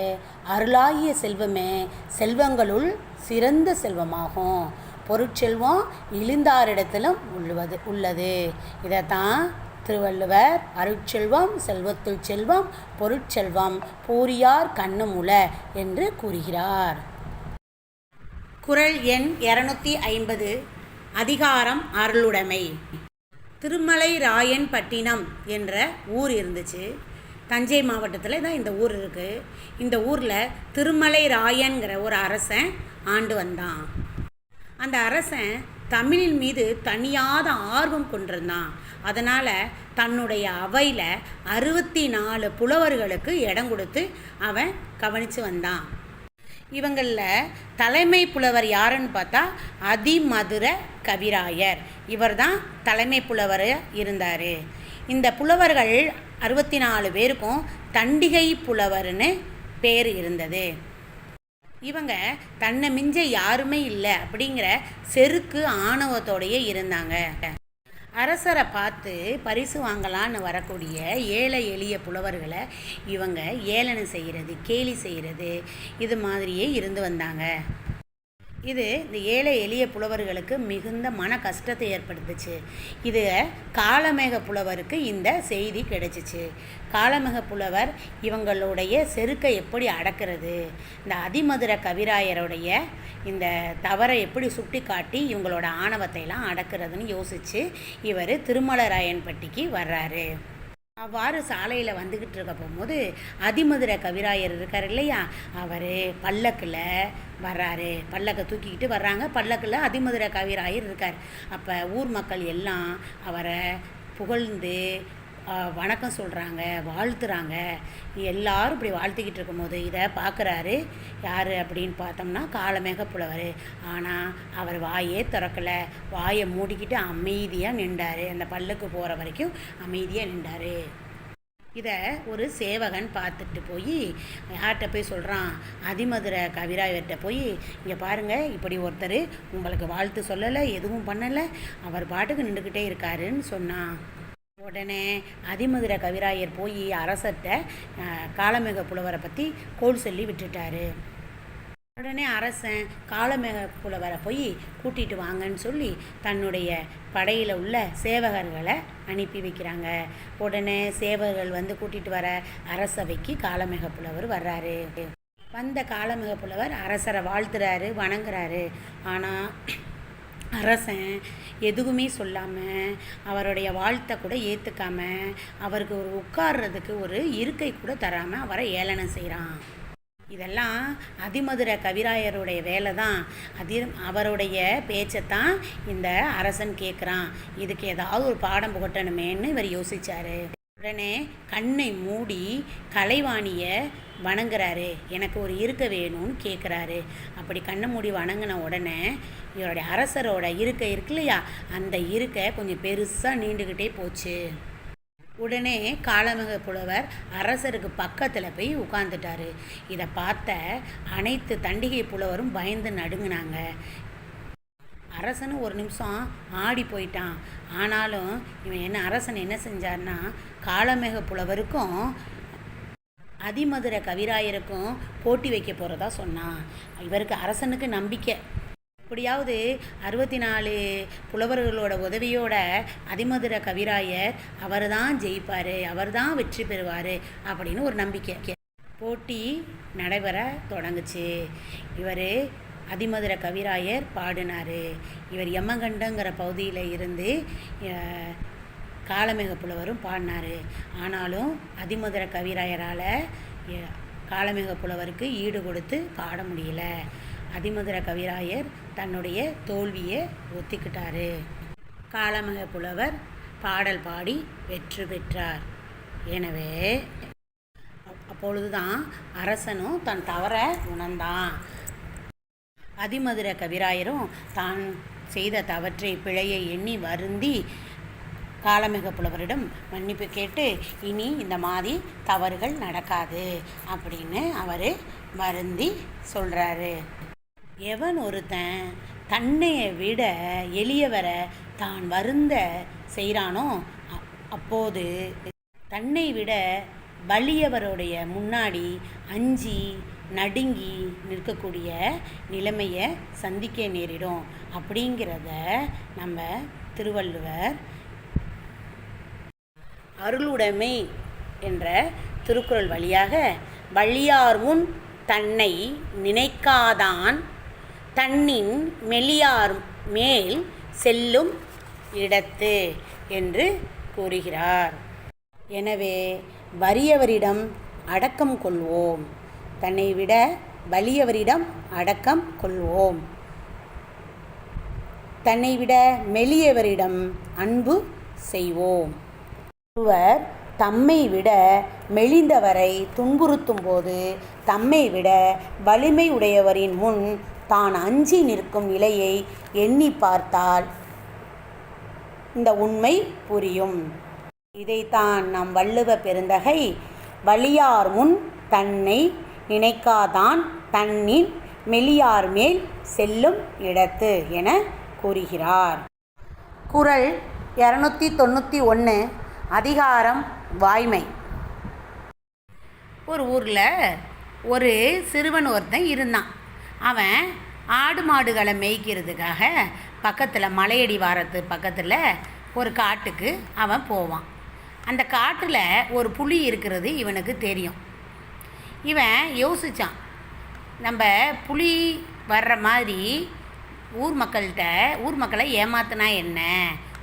அருளாகிய செல்வமே செல்வங்களுள் சிறந்த செல்வமாகும். பொருட்செல்வம் இழிந்தாரிடத்திலும் உள்ளது. இதைத்தான் திருவள்ளுவர் அருட்செல்வம் செல்வத்துள் செல்வம் பொருட்செல்வம் பூரியார் கண்ணும் உள என்று கூறுகிறார். குறள் எண் 250 அதிகாரம் அருளுடைமை. திருமலை ராயன்பட்டினம் என்ற ஊர் இருந்துச்சு. தஞ்சை மாவட்டத்தில் தான் இந்த ஊர் இருக்குது. இந்த ஊரில் திருமலை ராயன்கிற ஒரு அரசன் ஆண்டு வந்தான். அந்த அரசன் தமிழின் மீது தனியாத ஆர்வம் கொண்டிருந்தான். அதனால் தன்னுடைய அவையில் 64 புலவர்களுக்கு இடம் கொடுத்து அவன் கவனித்து வந்தான். இவங்களில் தலைமை புலவர் யாருன்னு பார்த்தா அதிமதுர கவிராயர். இவர் தான் தலைமை புலவர் இருந்தார். இந்த புலவர்கள் 64 பேருக்கும் தண்டிகை புலவர்னு பேர் இருந்தது. இவங்க தன்னை மிஞ்ச யாருமே இல்லை அப்படிங்கிற செருக்கு ஆணவத்தோடையே இருந்தாங்க. அரசரை பார்த்து பரிசு வாங்கலான்னு வரக்கூடிய ஏழை எளிய புலவர்களை இவங்க ஏளனம் செய்கிறது, கேலி செய்கிறது, இது மாதிரியே இருந்து வந்தாங்க. இது இந்த ஏழை எளிய புலவர்களுக்கு மிகுந்த மன கஷ்டத்தை ஏற்படுத்துச்சு. இது காளமேக புலவருக்கு இந்த செய்தி கிடைச்சிச்சு. காளமேக புலவர் இவங்களுடைய செருக்கை எப்படி அடக்கிறது, இந்த அதிமதுர கவிராயருடைய இந்த தவறை எப்படி சுட்டி காட்டி இவங்களோட ஆணவத்தையெல்லாம் அடக்கிறதுன்னு யோசித்து இவர் திருமலராயன்பட்டிக்கு வர்றாரு. அவ்வாறு சாலையில் வந்துக்கிட்டு இருக்க போகும்போது அதிமதுர கவிராயர் இருக்கார் இல்லையா, அவர் பல்லக்கில் வர்றாரு. பல்லக்கை தூக்கிக்கிட்டு வர்றாங்க. பல்லக்கில் அதிமதுர கவிராயர் இருக்கார். அப்போ ஊர் மக்கள் எல்லாம் அவரை புகழ்ந்து வணக்கம் சொல்கிறாங்க, வாழ்த்துறாங்க. எல்லாரும் இப்படி வாழ்த்திக்கிட்டு இருக்கும்போது இதை பார்க்குறாரு. யார் அப்படின்னு பார்த்தோம்னா காளமேக புலவர். ஆனால் அவர் வாயே திறக்கலை. வாயை மூடிக்கிட்டு அமைதியாக நின்றார். அந்த பல்லுக்கு போகிற வரைக்கும் அமைதியாக நின்றார். இதை ஒரு சேவகன் பார்த்துட்டு போய் யார்கிட்ட போய் சொல்கிறான், அதிமதுர கவிராயர்கிட்ட போய், இங்கே பாருங்கள், இப்படி ஒருத்தர் உங்களுக்கு வாழ்த்து சொல்லலை, எதுவும் பண்ணலை, அவர் பாட்டுக்கு நின்றுக்கிட்டே இருக்காருன்னு சொன்னான். உடனே அதிமதுர கவிராயர் போய் அரசர்கிட்ட காளமேக புலவரை பற்றி கோல் சொல்லி விட்டுட்டாரு. உடனே அரசன் காளமேக புலவரை போய் கூட்டிகிட்டு வாங்கன்னு சொல்லி தன்னுடைய படையில் உள்ள சேவகர்களை அனுப்பி வைக்கிறாங்க. உடனே சேவகர்கள் வந்து கூட்டிகிட்டு வர அரசவைக்கு காளமேக புலவர் வர்றாரு. வந்த காளமேக புலவர் அரசரை வாழ்த்துறாரு, வணங்குறாரு. ஆனால் அரசன் எதுவுமே சொல்லாமல் அவருடைய வாழ்த்தை கூட ஏற்றுக்காமல் அவருக்கு ஒரு உட்கார்றதுக்கு ஒரு இருக்கை கூட தராமல் அவரை ஏளனம் செய்கிறான். இதெல்லாம் அதிமதுர கவிராயருடைய வேலை தான். அவருடைய பேச்சைத்தான் இந்த அரசன் கேட்குறான். இதுக்கு ஏதாவது ஒரு பாடம் புகட்டணுமேன்னு இவர் யோசித்தார். உடனே கண்ணை மூடி கலைவாணியை வணங்குறாரு. எனக்கு ஒரு இருக்கை வேணும்னு கேட்குறாரு. அப்படி கண்ணை மூடி வணங்கின உடனே இவருடைய அரசரோட இருக்கை இருக்கு இல்லையா, அந்த இருக்கை கொஞ்சம் பெருசாக நீண்டுக்கிட்டே போச்சு. உடனே காளமேக புலவர் அரசருக்கு பக்கத்தில் போய் உட்கார்ந்துட்டாரு. இதை பார்த்த அனைத்து தண்டிகை புலவரும் பயந்து நடுங்கினாங்க. அரசனும் ஒரு நிமிஷம் ஆடி போயிட்டான். ஆனாலும் இவன் அரசன் என்ன செஞ்சார்னா, காளமேக புலவருக்கும் அதிமதுர கவிராயருக்கும் போட்டி வைக்க போகிறதா சொன்னான். இவருக்கு அரசனுக்கு நம்பிக்கை, எப்படியாவது 64 புலவர்களோட உதவியோட அதிமதுர கவிராயர் அவர் தான் ஜெயிப்பார், அவர் தான் வெற்றி பெறுவார் அப்படின்னு ஒரு நம்பிக்கை. போட்டி நடைபெற தொடங்குச்சு. இவர் அதிமதுர கவிராயர் பாடினார். இவர் யமகண்டங்கிற பகுதியில் இருந்து காளமேக புலவரும் பாடினார். ஆனாலும் அதிமதுர கவிராயரால் காளமேக புலவருக்கு ஈடு கொடுத்து பாட முடியல. அதிமதுர கவிராயர் தன்னுடைய தோல்வியை ஒத்திக்கிட்டார். காளமேக புலவர் பாடல் பாடி வெற்றி பெற்றார். எனவே அப்பொழுதுதான் அரசனும் தன் தவறை உணர்ந்தான். அதிமதுர கவிராயரும் தான் செய்த தவற்றை பிழையை எண்ணி வருந்தி காளமேக புலவரிடம் மன்னிப்பு கேட்டு இனி இந்த மாதிரி தவறுகள் நடக்காது அப்படின்னு அவர் வருந்தி சொல்கிறாரு. எவன் ஒருத்தன் தன்னையை விட எளியவரை தான் வருந்த செய்கிறானோ அப்போது தன்னை விட வலியவருடைய முன்னாடி அஞ்சி நடுங்கி நிற்கக்கூடிய நிலைமையை சந்திக்க நேரிடும் அப்படிங்கிறத நம்ம திருவள்ளுவர் அருளுடைமை என்ற திருக்குறள் வழியாக வலியார் முன் தன்னை நினைக்காதான் தன்னின் மெலியார் மேல் செல்லும் இடத்து என்று கூறுகிறார். எனவே வறியவரிடம் அடக்கம் கொள்வோம், தன்னை விட வலியவரிடம் அடக்கம் கொள்வோம், தன்னை விட மெலியவரிடம் அன்பு செய்வோம். ஒருவர் தம்மை விட மெலிந்தவரை துன்புறுத்தும் போது தம்மை விட வலிமை உடையவரின் முன் தான் அஞ்சி நிற்கும் நிலையை எண்ணி பார்த்தால் இந்த உண்மை புரியும். இதைத்தான் நம் வள்ளுவ பெருந்தகை வலியார் முன் தன்னை நினைக்காதான் தன்னின் மெலியார் மேல் செல்லும் இடத்து என கூறுகிறார். குறள் 291 அதிகாரம் வாய்மை. ஒரு ஊரில் ஒரு சிறுவன் ஒருத்தன் இருந்தான். அவன் ஆடு மாடுகளை மேய்க்கிறதுக்காக பக்கத்தில் மலையடி வாரத்து பக்கத்தில் ஒரு காட்டுக்கு அவன் போவான். அந்த காட்டில் ஒரு புலி இருக்கிறது இவனுக்கு தெரியும். இவன் யோசித்தான், நம்ம புலி வர்ற மாதிரி ஊர் மக்களை ஏமாத்தினா என்ன,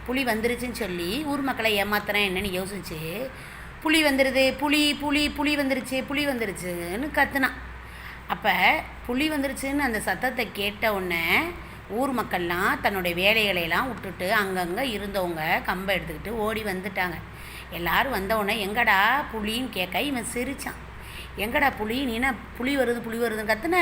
புலி வந்துருச்சுன்னு சொல்லி ஊர் மக்களை ஏமாத்தினா என்னன்னு யோசிச்சு புலி வந்துடுது, புலி வந்துருச்சுன்னு கத்துனான். அப்போ புலி வந்துருச்சுன்னு அந்த சத்தத்தை கேட்ட உடனே ஊர் மக்கள்லாம் தன்னுடைய வேலைகளையெல்லாம் விட்டுட்டு அங்கங்கே இருந்தவங்க கம்பை எடுத்துக்கிட்டு ஓடி வந்துட்டாங்க. எல்லோரும் வந்தவுடனே எங்கடா புலின்னு கேட்க இவன் சிரித்தான். எங்கடா புலி, நீ என்ன புலி வருதுன்னு கத்துன,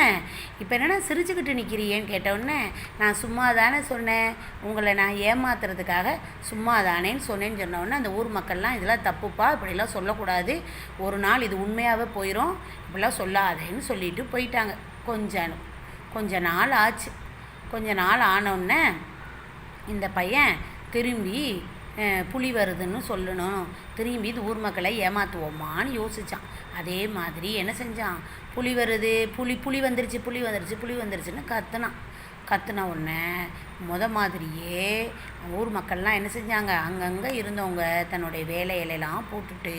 இப்போ என்னென்னா சிரிச்சுக்கிட்டு நிற்கிறியேன்னு கேட்டவுடனே நான் சும்மா தானே சொன்னேன், உங்களை நான் ஏமாத்துறதுக்காக சும்மா தானேன்னு சொன்னேன்னு சொன்னோடனே அந்த ஊர் மக்கள்லாம் இதெல்லாம் தப்புப்பா, இப்படிலாம் சொல்லக்கூடாது, ஒரு நாள் இது உண்மையாகவே போயிடும், இப்படிலாம் சொல்லாதேன்னு சொல்லிட்டு போயிட்டாங்க. கொஞ்ச நாள் ஆச்சு. கொஞ்ச நாள் ஆனோடனே இந்த பையன் திரும்பி புலி வருதுன்னு சொல்லணும், திரும்பி இது ஊர் மக்களை ஏமாற்றுவோமான்னு யோசித்தான். அதே மாதிரி என்ன செஞ்சான், புலி வருது, புலி வந்துருச்சுன்னு கத்துன உடனே மாதிரியே ஊர் மக்கள்லாம் என்ன செஞ்சாங்க, அங்கங்கே இருந்தவங்க தன்னுடைய வேலையிலெல்லாம் போட்டுட்டு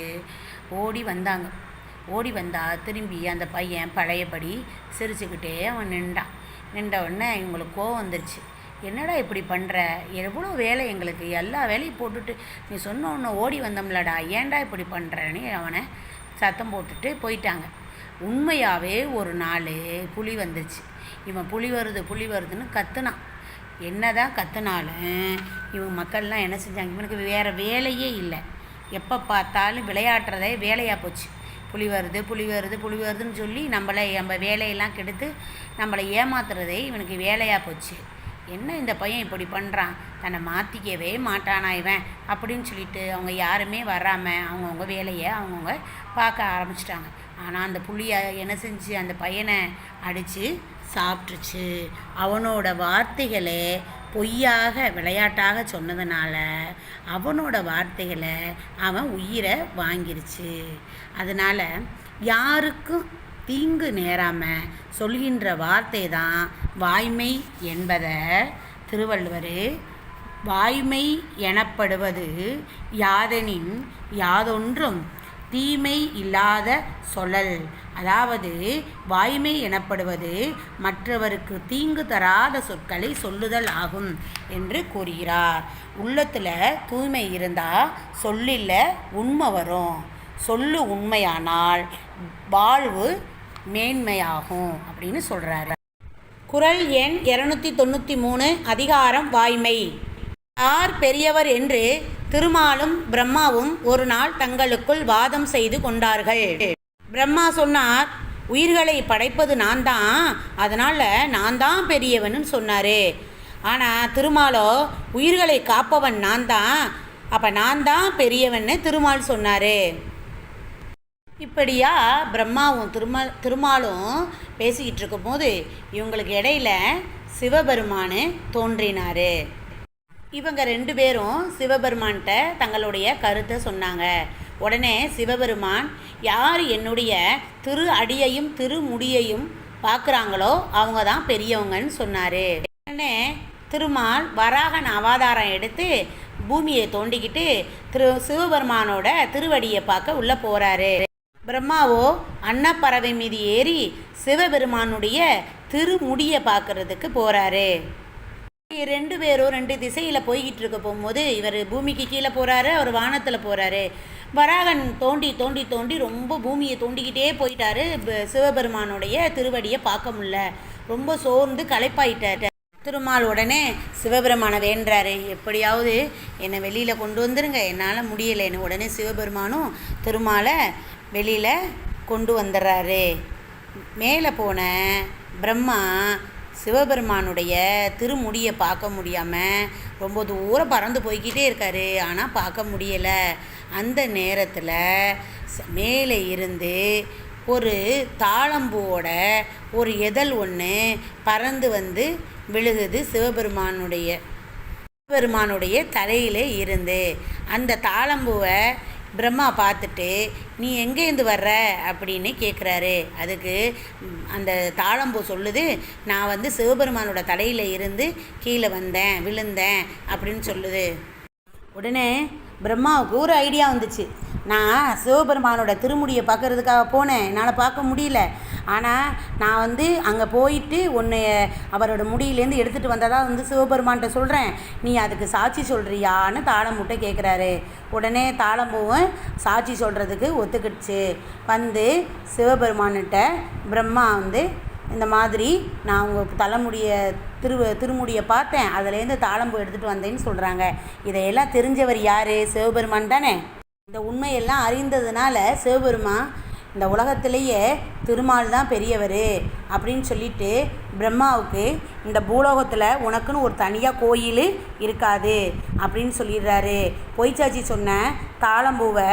ஓடி வந்தால் திரும்பி அந்த பையன் பழையபடி சிரிச்சுக்கிட்டே அவன் நின்ற உடனே இவங்களுக்கு கோவம் வந்துருச்சு. என்னடா இப்படி பண்ணுற, எவ்வளோ வேலை எங்களுக்கு, எல்லா வேலையும் போட்டுட்டு நீ சொன்ன ஒன்று ஓடி வந்தோம்லடா, ஏன்டா இப்படி பண்ணுறேன்னு அவனை சத்தம் போட்டுட்டு போயிட்டாங்க. உண்மையாகவே ஒரு நாள் புலி வந்துச்சு. இவன் புலி வருதுன்னு கத்துனான். என்ன தான் கத்துனாலும் இவங்க மக்கள்லாம் என்ன செஞ்சாங்க, இவனுக்கு வேறு வேலையே இல்லை, எப்போ பார்த்தாலும் விளையாடுறதே வேலையாக போச்சு. புலி வருதுன்னு சொல்லி நம்ம வேலையெல்லாம் கெடுத்து நம்மளை ஏமாத்துறதே இவனுக்கு வேலையாக போச்சு. என்ன இந்த பையன் இப்படி பண்ணுறான், தன்னை மாற்றிக்கவே மாட்டானா இவன் அப்படின்னு சொல்லிட்டு அவங்க யாருமே வராமல் அவங்கவுங்க வேலையை அவங்கவுங்க பார்க்க ஆரம்பிச்சிட்டாங்க. ஆனால் அந்த புலியை என்ன செஞ்சு அந்த பையனை அடித்து சாப்பிட்ருச்சு. அவனோட வார்த்தைகளை பொய்யாக விளையாட்டாக சொன்னதுனால அவனோட வார்த்தைகளை அவன் உயிரை வாங்கிருச்சு. அதனால் யாருக்கும் தீங்கு நேராமல் சொல்கின்ற வார்த்தை தான் வாய்மை என்பதை திருவள்ளுவர் வாய்மை எனப்படுவது யாதெனின் யாதொன்றும் தீமை இல்லாத சொல்லல், அதாவது வாய்மை எனப்படுவது மற்றவருக்கு தீங்கு தராத சொற்களை சொல்லுதல் ஆகும் என்று கூறுகிறார். உள்ளத்தில் தூய்மை இருந்தால் சொல்லில் உண்மை வரும், சொல்லு உண்மையானால் வாழ்வு மேன்மையாகும் அப்படின்னு சொல்கிறாரு. குறள் எண் 293, அதிகாரம் வாய்மை. யார் பெரியவர் என்று திருமாலும் பிரம்மாவும் ஒரு நாள் தங்களுக்குள் வாதம் செய்து கொண்டார்கள். பிரம்மா சொன்னார், உயிர்களை படைப்பது நான் தான், அதனால் நான் தான் பெரியவன்னு சொன்னார். ஆனால் திருமாலோ உயிர்களை காப்பவன் நான் தான், அப்போ நான் தான் பெரியவன்னு திருமால் சொன்னார். இப்படியா பிரம்மாவும் திருமாலும் பேசிக்கிட்டு இருக்கும்போது இவங்களுக்கு இடையில சிவபெருமான் தோன்றினார். இவங்க 2 பேரும் சிவபெருமான்கிட்ட தங்களுடைய கருத்தை சொன்னாங்க. உடனே சிவபெருமான், யார் என்னுடைய திரு அடியையும் திருமுடியையும் பார்க்குறாங்களோ அவங்க தான் பெரியவங்கன்னு சொன்னார். உடனே திருமால் வராகன் அவதாரம் எடுத்து பூமியை தோண்டிக்கிட்டு சிவபெருமானோட திருவடியை பார்க்க உள்ளே போகிறாரு. பிரம்மாவோ அன்னப்பறவை மீது ஏறி சிவபெருமானுடைய திருமுடியை பார்க்கறதுக்கு போகிறாரு. 2 பேரும் 2 திசையில் போய்கிட்டு இருக்க போகும்போது இவர் பூமிக்கு கீழே போகிறாரு, அவர் வானத்தில் போகிறாரு. வராகன் தோண்டி ரொம்ப பூமியை தோண்டிக்கிட்டே போயிட்டாரு. சிவபெருமானுடைய திருவடியை பார்க்க முடியல, ரொம்ப சோர்ந்து களைப்பாயிட்டார். திருமால் உடனே சிவபெருமானை வேண்டுறாரு, எப்படியாவது என்னை வெளியில் கொண்டு வந்துருங்க, என்னால் முடியலைன்னு. உடனே சிவபெருமானும் திருமாலை வெளியில் கொண்டு வந்துடுறாரு. மேலே போன பிரம்மா சிவபெருமானுடைய திருமுடியை பார்க்க முடியாமல் ரொம்ப தூரம் பறந்து போய்கிட்டே இருக்கார், ஆனால் பார்க்க முடியலை. அந்த நேரத்தில் மேலே இருந்து ஒரு தாழம்பூவோட ஒரு எதழ் ஒன்று பறந்து வந்து விழுகுது சிவபெருமானுடைய தலையில் இருந்து. அந்த தாழம்பூவை பிரம்மா பார்த்துட்டு நீ எங்கேருந்து வர்ற அப்படின்னு கேட்குறாரு. அதுக்கு அந்த தாழம்பூ சொல்லுது, நான் வந்து சிவபெருமானோட தலையில் இருந்து கீழே வந்தேன், விழுந்தேன் அப்படின்னு சொல்லுது. உடனே பிரம்மாவுக்கு ஒரு ஐடியா வந்துச்சு. நான் சிவபெருமானோட திருமுடியை பார்க்கறதுக்காக போனேன், என்னால் பார்க்க முடியல. ஆனால் நான் வந்து அங்கே போயிட்டு உன்னை அவரோட முடியிலேருந்து எடுத்துகிட்டு வந்ததாக வந்து சிவபெருமான்கிட்ட சொல்கிறேன், நீ அதுக்கு சாட்சி சொல்கிறியான்னு தாளம்பூட்ட கேட்குறாரு. உடனே தாளம்பூவும் சாட்சி சொல்கிறதுக்கு ஒத்துக்கிடுச்சு. வந்து சிவபெருமான்கிட்ட பிரம்மா வந்து இந்த மாதிரி நான் உங்கள் தலைமுடியை திருமுடியை பார்த்தேன், அதுலேருந்து தாளம்பூ எடுத்துகிட்டு வந்தேன்னு சொல்கிறாங்க. இதையெல்லாம் தெரிஞ்சவர் யார்? சிவபெருமான் தானே. இந்த உண்மையெல்லாம் அறிந்ததுனால சிவபெருமான் இந்த உலகத்திலேயே திருமால் தான் பெரியவர் அப்படின்னு சொல்லிட்டு பிரம்மாவுக்கு இந்த பூலோகத்தில் உனக்குன்னு ஒரு தனியாக கோயில் இருக்காது அப்படின்னு சொல்லிடுறாரு. பொய்ச்சாட்சி சொன்ன தாளம்பூவை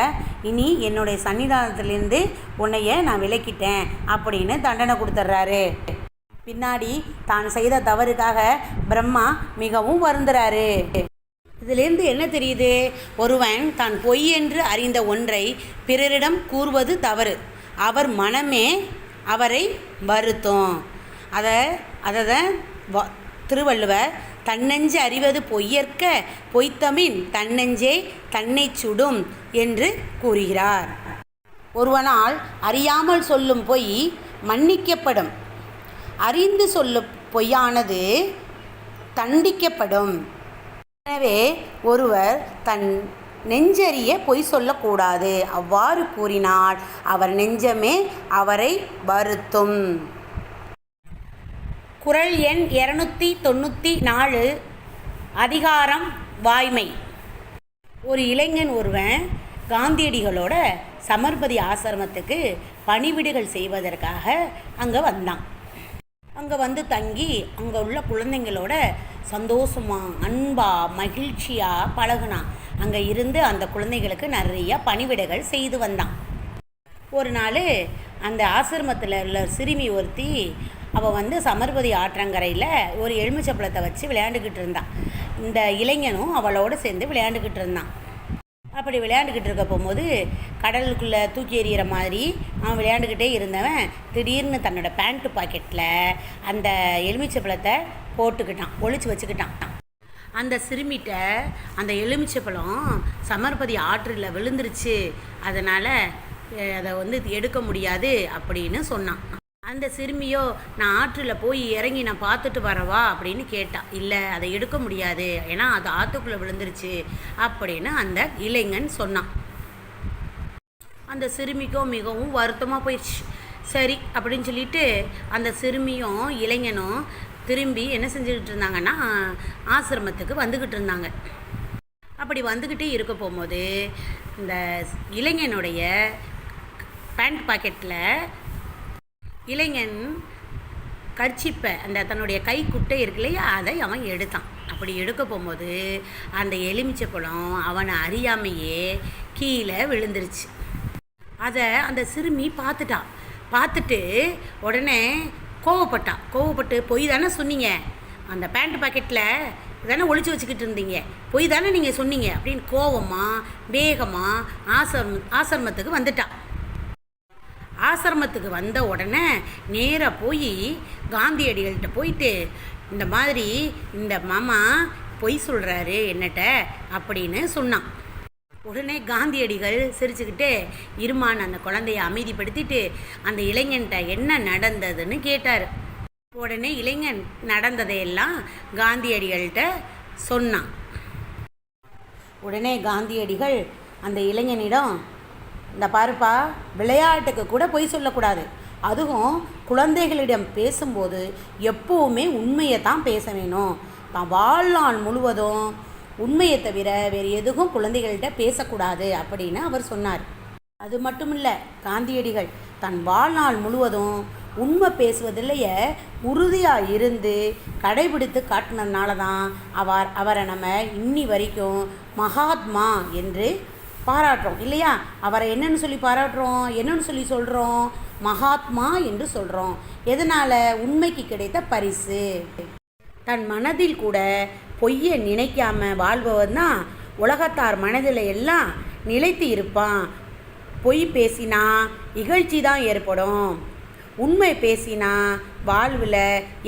இனி என்னுடைய சன்னிதானத்திலேருந்து உன்னைய நான் விலக்கிட்டேன் அப்படின்னு தண்டனை கொடுத்துட்றாரு. பின்னாடி தான் செய்த தவறுக்காக பிரம்மா மிகவும் வருந்துறாரு. இதிலேருந்து என்ன தெரியுது? ஒருவன் தான் பொய் என்று அறிந்த ஒன்றை பிறரிடம் கூறுவது தவறு. அவர் மனமே அவரை வருத்தும். அதை திருவள்ளுவர் தன்னெஞ்சு அறிவது பொய்யற்க பொய்த்தமின் தன்னெஞ்சே தன்னை சுடும் என்று கூறுகிறார். ஒருவனால் அறியாமல் சொல்லும் பொய் மன்னிக்கப்படும், அறிந்து சொல்லும் பொய்யானது தண்டிக்கப்படும். எனவே ஒருவர் தன் நெஞ்சறிய பொய் சொல்லக்கூடாது. அவ்வாறு கூறினால் அவர் நெஞ்சமே அவரை வருத்தும். குறள் எண் 294, அதிகாரம் வாய்மை. ஒரு இளைஞன் ஒருவன் காந்தியடிகளோட சமர்பதி ஆசிரமத்துக்கு பணிவிடைகள் செய்வதற்காக அங்கே வந்தான். அங்கே வந்து தங்கி அங்கே உள்ள குழந்தைங்களோட சந்தோஷமாக அன்பாக மகிழ்ச்சியாக பழகுனான். அங்கே இருந்து அந்த குழந்தைகளுக்கு நிறைய பணிவிடைகள் செய்து வந்தான். ஒரு நாள் அந்த ஆசிரமத்தில் உள்ள சிறுமி ஒருத்தி அவள் வந்து சமர்பதி ஆற்றங்கரையில் ஒரு எலுமிச்சப்பழத்தை வச்சு விளையாண்டுக்கிட்டு இருந்தான். இந்த இளைஞனும் அவளோடு சேர்ந்து விளையாண்டுக்கிட்டு இருந்தான். அப்படி விளையாண்டுக்கிட்டு இருக்க போகும்போது கடலுக்குள்ளே தூக்கி எறிகிற மாதிரி அவன் விளையாண்டுக்கிட்டே இருந்தவன் திடீர்னு தன்னோட பேண்ட்டு பாக்கெட்டில் அந்த எலுமிச்சப்பழத்தை போட்டுக்கிட்டான், ஒளிச்சு வச்சுக்கிட்டான். அந்த சிறுமிகிட்ட அந்த எலுமிச்சப்பழம் சமர்பதி ஆற்றில் விழுந்துருச்சு, அதனால் அதை வந்து எடுக்க முடியாது அப்படின்னு சொன்னான். அந்த சிறுமியோ நான் ஆற்றில் போய் இறங்கி நான் பார்த்துட்டு வரவா அப்படின்னு கேட்டா. இல்லை, அதை எடுக்க முடியாது, ஏன்னா அது ஆற்றுக்குள்ளே விழுந்துருச்சு அப்படின்னு அந்த இளைஞன் சொன்னான். அந்த சிறுமிக்கோ மிகவும் வருத்தமாக போயிடுச்சு. சரி அப்படின்னு சொல்லிட்டு அந்த சிறுமியும் இளைஞனும் திரும்பி என்ன செஞ்சுக்கிட்டு இருந்தாங்கன்னா ஆசிரமத்துக்கு வந்துக்கிட்டு இருந்தாங்க. அப்படி வந்துக்கிட்டே இருக்க போகும்போது இந்த இளைஞனுடைய பேண்ட் பாக்கெட்டில் இளைஞன் கர்ச்சிப்பை அந்த தன்னுடைய கை குட்டை இருக்கு இல்லையா, அதை அவன் எடுத்தான். அப்படி எடுக்க போகும்போது அந்த எலுமிச்சப்பழம் அவனை அறியாமையே கீழே விழுந்துருச்சு. அதை அந்த சிறுமி பார்த்துட்டு உடனே கோவப்பட்டு பொய் தானே சொன்னீங்க, அந்த பேண்ட் பாக்கெட்டில் தானே ஒளிச்சு வச்சுக்கிட்டு இருந்தீங்க, பொய் தானே நீங்கள் சொன்னீங்க அப்படின்னு கோவமாக வேகமாக ஆசிரமத்துக்கு வந்துட்டான். ஆசிரமத்துக்கு வந்த உடனே நேராக போய் காந்தியடிகள்கிட்ட போயிட்டு இந்த மாதிரி இந்த மாமா பொய் சொல்கிறாரு என்னட்ட அப்படின்னு சொன்னான். உடனே காந்தியடிகள் சிரிச்சுக்கிட்டு இருமான் அந்த குழந்தைய அமைதிப்படுத்திட்டு அந்த இளைஞன்கிட்ட என்ன நடந்ததுன்னு கேட்டார். உடனே இளைஞன் நடந்ததையெல்லாம் காந்தியடிகள்கிட்ட சொன்னான். உடனே காந்தியடிகள் அந்த இளைஞனிடம், இந்த பாருப்பா, விளையாட்டுக்கு கூட பொய் சொல்லக்கூடாது, அதுவும் குழந்தைகளிடம் பேசும்போது எப்போவுமே உண்மையை தான் பேச வேணும். தான் வாழ்நாள் முழுவதும் உண்மையை தவிர வேறு எதுவும் குழந்தைகள்கிட்ட பேசக்கூடாது அப்படின்னு அவர் சொன்னார். அது மட்டும் இல்லை, காந்தியடிகள் தன் வாழ்நாள் முழுவதும் உண்மை பேசுவதிலேயே உறுதியாக இருந்து கடைபிடித்து காட்டினதுனால தான் அவரை நம்ம இன்னி வரைக்கும் மகாத்மா என்று பாராட்டுறோம் இல்லையா. அவரை என்னன்னு சொல்லி பாராட்டுறோம், என்னன்னு சொல்லி சொல்கிறோம், மகாத்மா என்று சொல்கிறோம். எதனால்? உண்மைக்கு கிடைத்த பரிசு. தன் மனதில் கூட பொய்யை நினைக்காம வாழ்பவன் தான் உலகத்தார் மனதில் எல்லாம் நிலைத்து இருப்பான். பொய் பேசினா இகழ்ச்சி தான் ஏற்படும். உண்மை பேசினா வாழ்வில்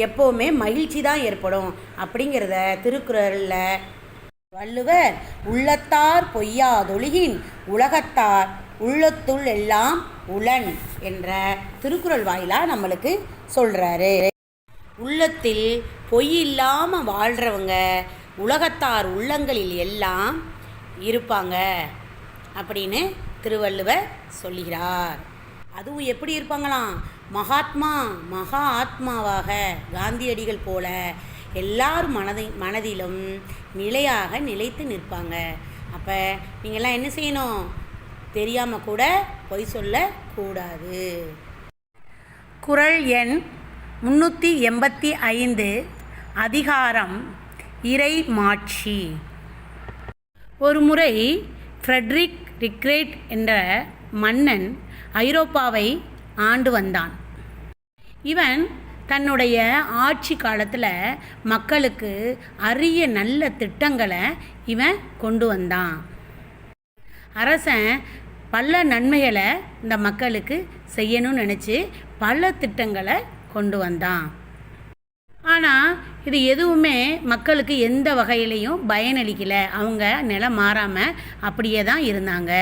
எப்போவுமே மகிழ்ச்சி தான் ஏற்படும் அப்படிங்கிறத திருக்குறளில் வள்ளுவர் உள்ளத்தார் பொய்யாதொழுகின் உலகத்தார் உள்ளத்துள் எல்லாம் உளன் என்ற திருக்குறள் வாயிலாக நம்மளுக்கு சொல்கிறாரு. உள்ளத்தில் பொய் இல்லாமல் வாழ்கிறவங்க உலகத்தார் உள்ளங்களில் எல்லாம் இருப்பாங்க அப்படின்னு திருவள்ளுவர் சொல்லுகிறார். அதுவும் எப்படி இருப்பாங்களாம்? மகா ஆத்மாவாக காந்தியடிகள் போல எல்லார் மனதிலும் நிலையாக நிலைத்து நிற்பாங்க. அப்போ நீங்கள்லாம் என்ன செய்யணும்? தெரியாமல் கூட பொய் சொல்லக்கூடாது. குறள் எண் 385 அதிகாரம் இறைமாட்சி. ஒரு முறை ஃப்ரெட்ரிக் ரிக்ரேட் என்ற மன்னன் ஐரோப்பாவை ஆண்டு வந்தான். இவன் தன்னுடைய ஆட்சி காலத்தில் மக்களுக்கு அரிய நல்ல திட்டங்களை இவன் கொண்டு வந்தான். அரசன் பல நன்மைகளை இந்த மக்களுக்கு செய்யணும்னு நினச்சி பல திட்டங்களை கொண்டு வந்தான். ஆனால் இது எதுவுமே மக்களுக்கு எந்த வகையிலையும் பயனளிக்கலை. அவங்க நிலம் மாறாமல் அப்படியே தான் இருந்தாங்க.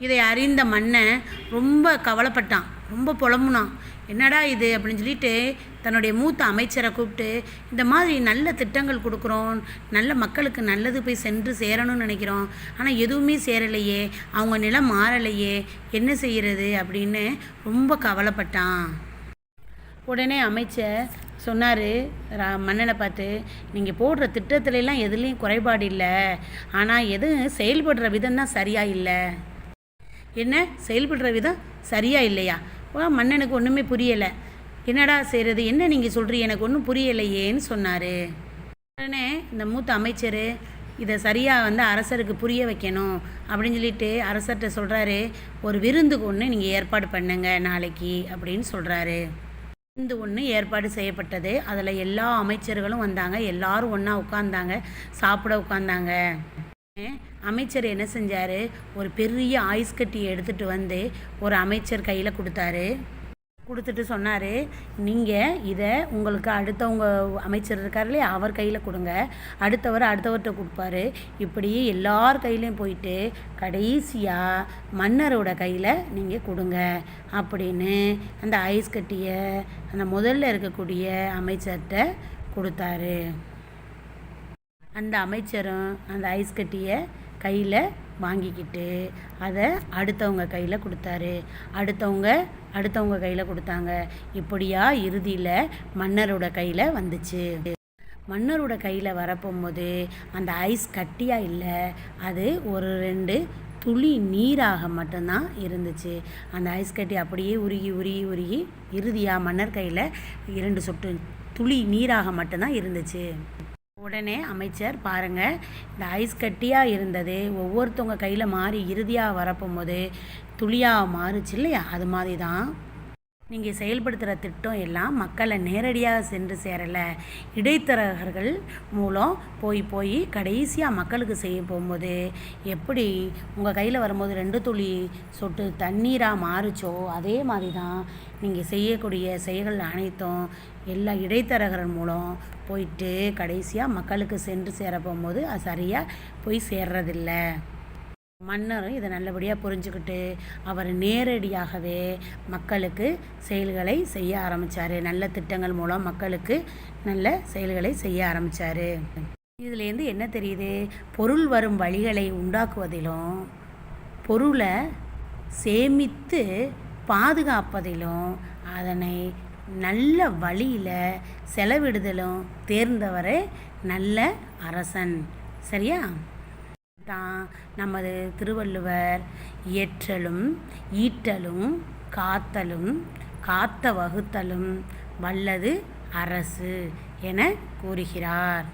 இதை அறிந்த மன்னன் ரொம்ப கவலைப்பட்டான், ரொம்ப புலம்புனான். என்னடா இது அப்படின்னு சொல்லிட்டு தன்னுடைய மூத்த அமைச்சரை கூப்பிட்டு, இந்த மாதிரி நல்ல திட்டங்கள் கொடுக்குறோம், நல்ல மக்களுக்கு நல்லது போய் சென்று சேரணும்னு நினைக்கிறோம், ஆனால் எதுவுமே சேரலையே, அவங்க நிலம் மாறலையே, என்ன செய்கிறது அப்படின்னு ரொம்ப கவலைப்பட்டான். உடனே அமைச்சர் சொன்னார் மன்னனை பார்த்து, நீங்கள் போடுற திட்டத்துலலாம் எதுலேயும் குறைபாடு இல்லை, ஆனால் எதுவும் செயல்படுற விதம் தான் சரியாக இல்லை. என்ன செயல்படுற விதம் சரியாக இல்லையா? மன்னனுக்கு ஒன்றுமே புரியலை. என்னடா செய்கிறது, என்ன நீங்கள் சொல்கிறீங்க, எனக்கு ஒன்றும் புரியலையேன்னு சொன்னார். உடனே இந்த மூத்த அமைச்சர் இதை சரியாக அரசருக்கு புரிய வைக்கணும் அப்படின்னு சொல்லிட்டு அரசர்கிட்ட சொல்கிறாரு, ஒரு விருந்துக்கு ஒன்று நீங்கள் ஏற்பாடு பண்ணுங்க நாளைக்கு அப்படின்னு சொல்கிறாரு. விருந்து ஒன்று ஏற்பாடு செய்யப்பட்டது. அதில் எல்லா அமைச்சர்களும் வந்தாங்க. எல்லாரும் ஒன்றா உட்காந்தாங்க, சாப்பிட உட்காந்தாங்க. அமைச்சர் என்ன செஞ்சார், ஒரு பெரிய ஐஸ் கட்டியை எடுத்துகிட்டு வந்து ஒரு அமைச்சர் கையில் கொடுத்துட்டு சொன்னார், நீங்கள் இதை உங்களுக்கு அடுத்தவங்க அமைச்சர் இருக்கார் இல்லையா, அவர் கையில் கொடுங்க, அடுத்தவர்கிட்ட கொடுப்பாரு. இப்படியே எல்லார் கையிலையும் போயிட்டு கடைசியாக மன்னரோட கையில் நீங்கள் கொடுங்க அப்படின்னு அந்த ஐஸ் கட்டியை அந்த முதல்ல இருக்கக்கூடிய அமைச்சர்கிட்ட கொடுத்தாரு. அந்த அமைச்சரும் அந்த ஐஸ் கட்டியை கையில் வாங்கிக்கிட்டு அதை அடுத்தவங்க கையில் கொடுத்தாரு. அடுத்தவங்க கையில் கொடுத்தாங்க. இப்படியா இறுதியில் மன்னரோட கையில் வந்துச்சு. மன்னரோட கையில் வரப்போகும்போது அந்த ஐஸ் கட்டியாக இல்லை, அது ஒரு 2 துளி நீராக மட்டும்தான் இருந்துச்சு. அந்த ஐஸ் கட்டி அப்படியே உருகி இறுதியாக மன்னர் கையில் 2 சொட்டு துளி நீராக மட்டும்தான் இருந்துச்சு. உடனே அமைச்சர் பாருங்கள், இந்த ஐஸ் கட்டியாக இருந்தது ஒவ்வொருத்தவங்க கையில் மாறி இறுதியாக வரப்போகும்போது துளியாக மாறுச்சு இல்லையா, அது மாதிரி தான் நீங்கள் செயல்படுத்துகிற திட்டம் எல்லாம் மக்களை நேரடியாக சென்று சேரலை, இடைத்தரகர்கள் மூலம் போய் கடைசியாக மக்களுக்கு செய்ய போகும்போது எப்படி உங்கள் கையில் வரும்போது 2 துளி சொட்டு தண்ணீராக மாறுச்சோ அதே மாதிரி தான் நீங்கள் செய்யக்கூடிய செயல்கள் அனைத்தும் எல்லா இடைத்தரகர்கள் மூலம் போயிட்டு கடைசியாக மக்களுக்கு சென்று சேர போகும்போது அது சரியாக போய் சேர்றதில்லை. மன்னரும் இதை நல்லபடியாக புரிஞ்சுக்கிட்டு அவர் நேரடியாகவே மக்களுக்கு செயல்களை செய்ய ஆரம்பித்தார். நல்ல திட்டங்கள் மூலம் மக்களுக்கு நல்ல செயல்களை செய்ய ஆரம்பித்தார். இதுலேருந்து என்ன தெரியுது, பொருள் வரும் வழிகளை உண்டாக்குவதிலும் பொருளை சேமித்து பாதுகாப்பதிலும் அதனை நல்ல வழியில் செலவிடுதலும் தேர்ந்தவரே நல்ல அரசன். சரியா? தான் நமது திருவள்ளுவர் இயற்றலும் ஈட்டலும் காத்தலும் காத்த வகுத்தலும் வல்லது அரசு என கூறுகிறார்.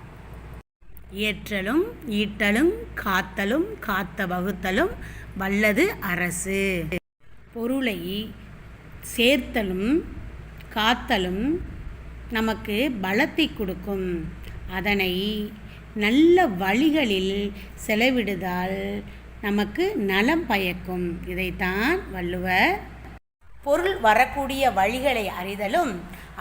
இயற்றலும் ஈட்டலும் காத்தலும் காத்த வகுத்தலும் வல்லது அரசு. பொருளை சேர்த்தலும் காத்தலும் நமக்கு பலத்தை கொடுக்கும். அதனை நல்ல வழிகளில் செலவிடுதால் நமக்கு நலம் பயக்கும். இதைத்தான் வள்ளுவர் பொருள் வரக்கூடிய வழிகளை அறிதலும்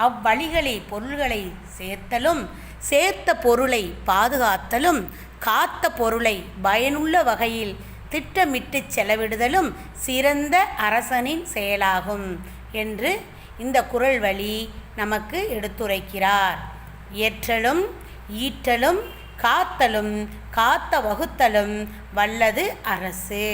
அவ்வழிகளில் பொருள்களை சேர்த்தலும் சேர்த்த பொருளை பாதுகாத்தலும் காத்த பொருளை பயனுள்ள வகையில் திட்டமிட்டு செலவிடுதலும் சிறந்த அரசனின் செயலாகும் என்று இந்த குறள் வழி நமக்கு எடுத்துரைக்கிறார். இயற்றலும் ஈட்டலும் காத்தலும் காத்த வகுத்தலும் வல்லது அரசு.